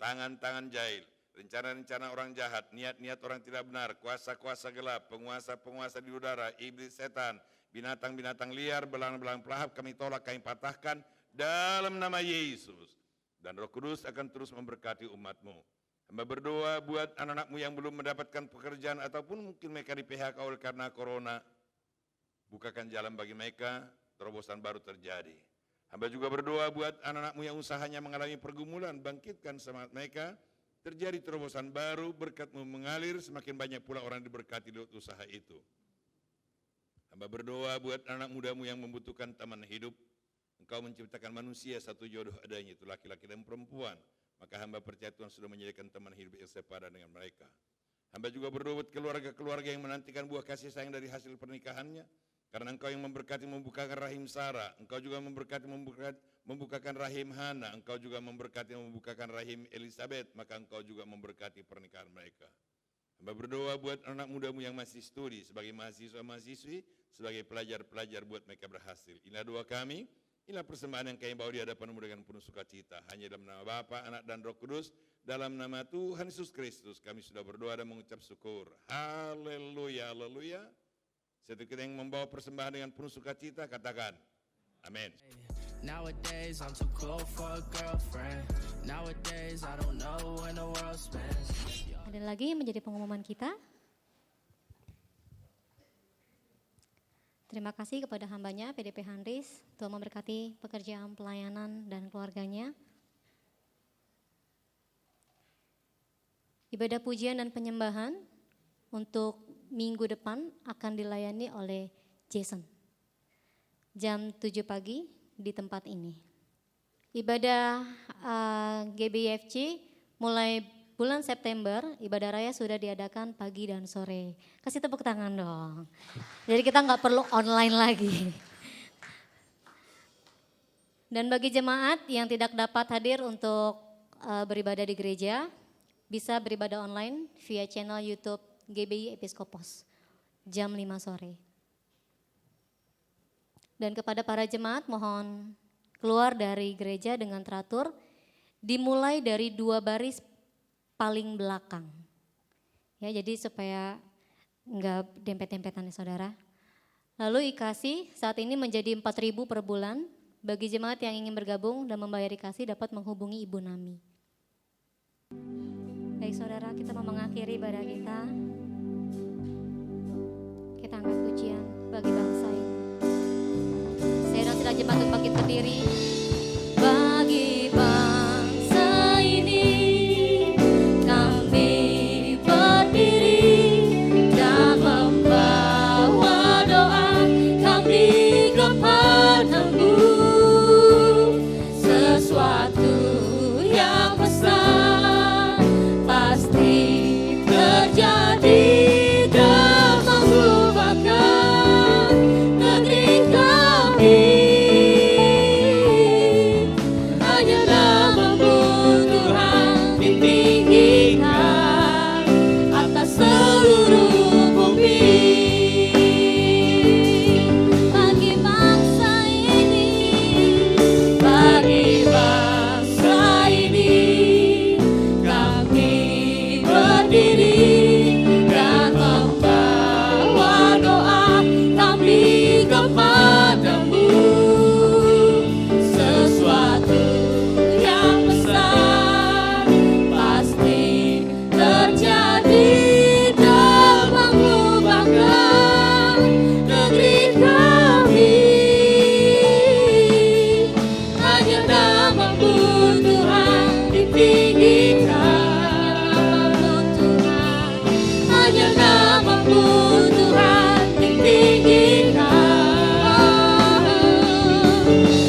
Tangan-tangan jahil, rencana-rencana orang jahat, niat-niat orang tidak benar, kuasa-kuasa gelap, penguasa-penguasa di udara, iblis setan, binatang-binatang liar, belang-belang pelahap kami tolak, kami patahkan dalam nama Yesus. Dan Roh Kudus akan terus memberkati umat-Mu. Hamba berdoa buat anak-anak-Mu yang belum mendapatkan pekerjaan ataupun mungkin mereka di PHK oleh karena corona. Bukakan jalan bagi mereka, terobosan baru terjadi. Hamba juga berdoa buat anak-anak-Mu yang usahanya mengalami pergumulan, bangkitkan semangat mereka, terjadi terobosan baru, berkat-Mu mengalir, semakin banyak pula orang diberkati lewat usaha itu. Hamba berdoa buat anak muda-Mu yang membutuhkan teman hidup. Engkau menciptakan manusia satu jodoh adanya, itu laki-laki dan perempuan. Maka hamba percaya Tuhan sudah menyediakan teman hidup yang sepadan dengan mereka. Hamba juga berdoa buat keluarga-keluarga yang menantikan buah kasih sayang dari hasil pernikahannya. Karena Engkau yang memberkati membukakan rahim Sarah, Engkau juga memberkati membukakan rahim Hana, Engkau juga memberkati membukakan rahim Elizabeth, maka Engkau juga memberkati pernikahan mereka. Hamba berdoa buat anak muda-Mu yang masih studi, sebagai mahasiswa-mahasiswi, sebagai pelajar-pelajar buat mereka berhasil. Inilah doa kami, inilah persembahan yang kami bawa di hadapan-Mu dengan penuh sukacita. Hanya dalam nama Bapa, Anak dan Roh Kudus, dalam nama Tuhan Yesus Kristus, kami sudah berdoa dan mengucap syukur. Haleluya, haleluya. Setiap kita yang membawa persembahan dengan penuh sukacita, katakan amin. Nowadays I'm too cool for a girlfriend. Nowadays I don't know when the world spends. Ada lagi yang menjadi pengumuman kita. Terima kasih kepada hambanya PDP Handris, Tuhan memberkati pekerjaan pelayanan dan keluarganya. Ibadah pujian dan penyembahan untuk minggu depan akan dilayani oleh Jason. Jam 7 pagi di tempat ini. Ibadah GBIFC mulai bulan September, ibadah raya sudah diadakan pagi dan sore. Kasih tepuk tangan dong. Jadi kita nggak perlu online lagi. Dan bagi jemaat yang tidak dapat hadir untuk beribadah di gereja, bisa beribadah online via channel YouTube GBI Episkopos jam 5 sore. Dan kepada para jemaat mohon keluar dari gereja dengan teratur, dimulai dari 2 baris paling belakang. Ya, jadi supaya enggak dempet-dempetan ya saudara. Lalu IKASI saat ini menjadi 4.000 per bulan. Bagi jemaat yang ingin bergabung dan membayar IKASI dapat menghubungi Ibu Nami. Baik saudara, kita mau mengakhiri ibadah kita. angkat pujian bagi bangsa ini. Saya undang sidang jemaat untuk bangkit berdiri. Bagi bangsa ini kami berdiri dan membawa doa kami kepadamu. Sesuatu yang besar pasti terjadi dan mengubahkan negeri kami. Hanya namamu Tuhan ditinggikan atas seluruh bumi. Bagi bangsa ini, bagi bangsa ini, kami berdiri dan membawa doa kami kepadamu. Sesuatu yang besar pasti terjadi dan mengubahkan negeri kami. Hanya namamu Tuhan ditinggikan. Hanya namamu Tuhan ditinggikan.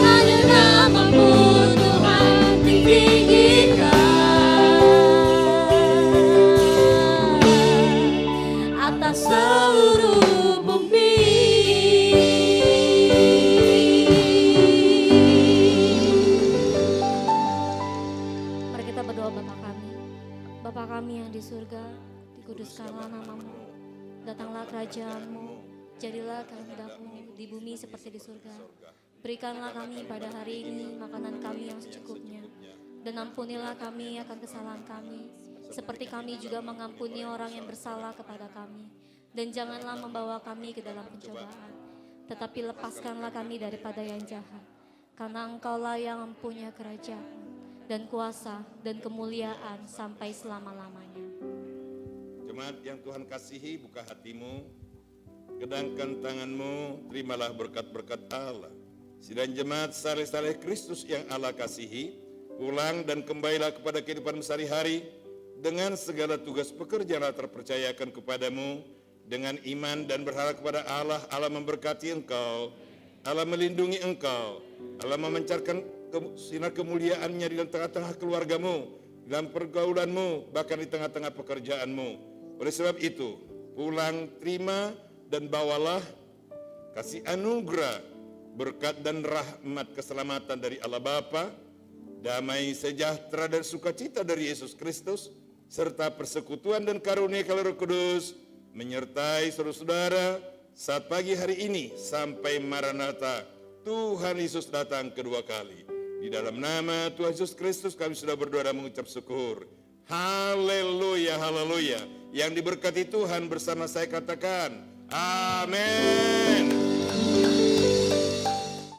Hanya namamu Tuhan ditinggikan atas seluruh bumi. Mari kita berdoa. Bapa kami yang di surga, dikuduskanlah namamu, datanglah kerajaanmu, jadilah kehendakmu di bumi seperti di surga. Berikanlah kami pada hari ini makanan kami yang secukupnya, dan ampunilah kami akan kesalahan kami, seperti kami juga mengampuni orang yang bersalah kepada kami. Dan janganlah membawa kami ke dalam pencobaan, tetapi lepaskanlah kami daripada yang jahat. Karena Engkaulah yang mempunyai kerajaan dan kuasa dan kemuliaan sampai selama-lamanya. Jemaat yang Tuhan kasihi, buka hatimu, kedangkan tanganmu, terimalah berkat-berkat Allah. Sidang jemaat saleh-saleh Kristus yang Allah kasihi, pulang dan kembalilah kepada kehidupan sehari-hari dengan segala tugas pekerjaan yang terpercayakan kepadamu, dengan iman dan berharap kepada Allah. Allah memberkati engkau, Allah melindungi engkau, Allah memancarkan sinar kemuliaannya di dalam tengah-tengah keluargamu, dalam pergaulanmu, bahkan di tengah-tengah pekerjaanmu. Oleh sebab itu, pulang, terima dan bawalah kasih anugerah, berkat dan rahmat keselamatan dari Allah Bapa, damai sejahtera dan sukacita dari Yesus Kristus, serta persekutuan dan karunia Roh Kudus menyertai saudara-saudara saat pagi hari ini sampai Maranatha, Tuhan Yesus datang kedua kali. Di dalam nama Tuhan Yesus Kristus kami sudah berdoa dan mengucap syukur. Haleluya, haleluya. Yang diberkati Tuhan bersama saya katakan, amin.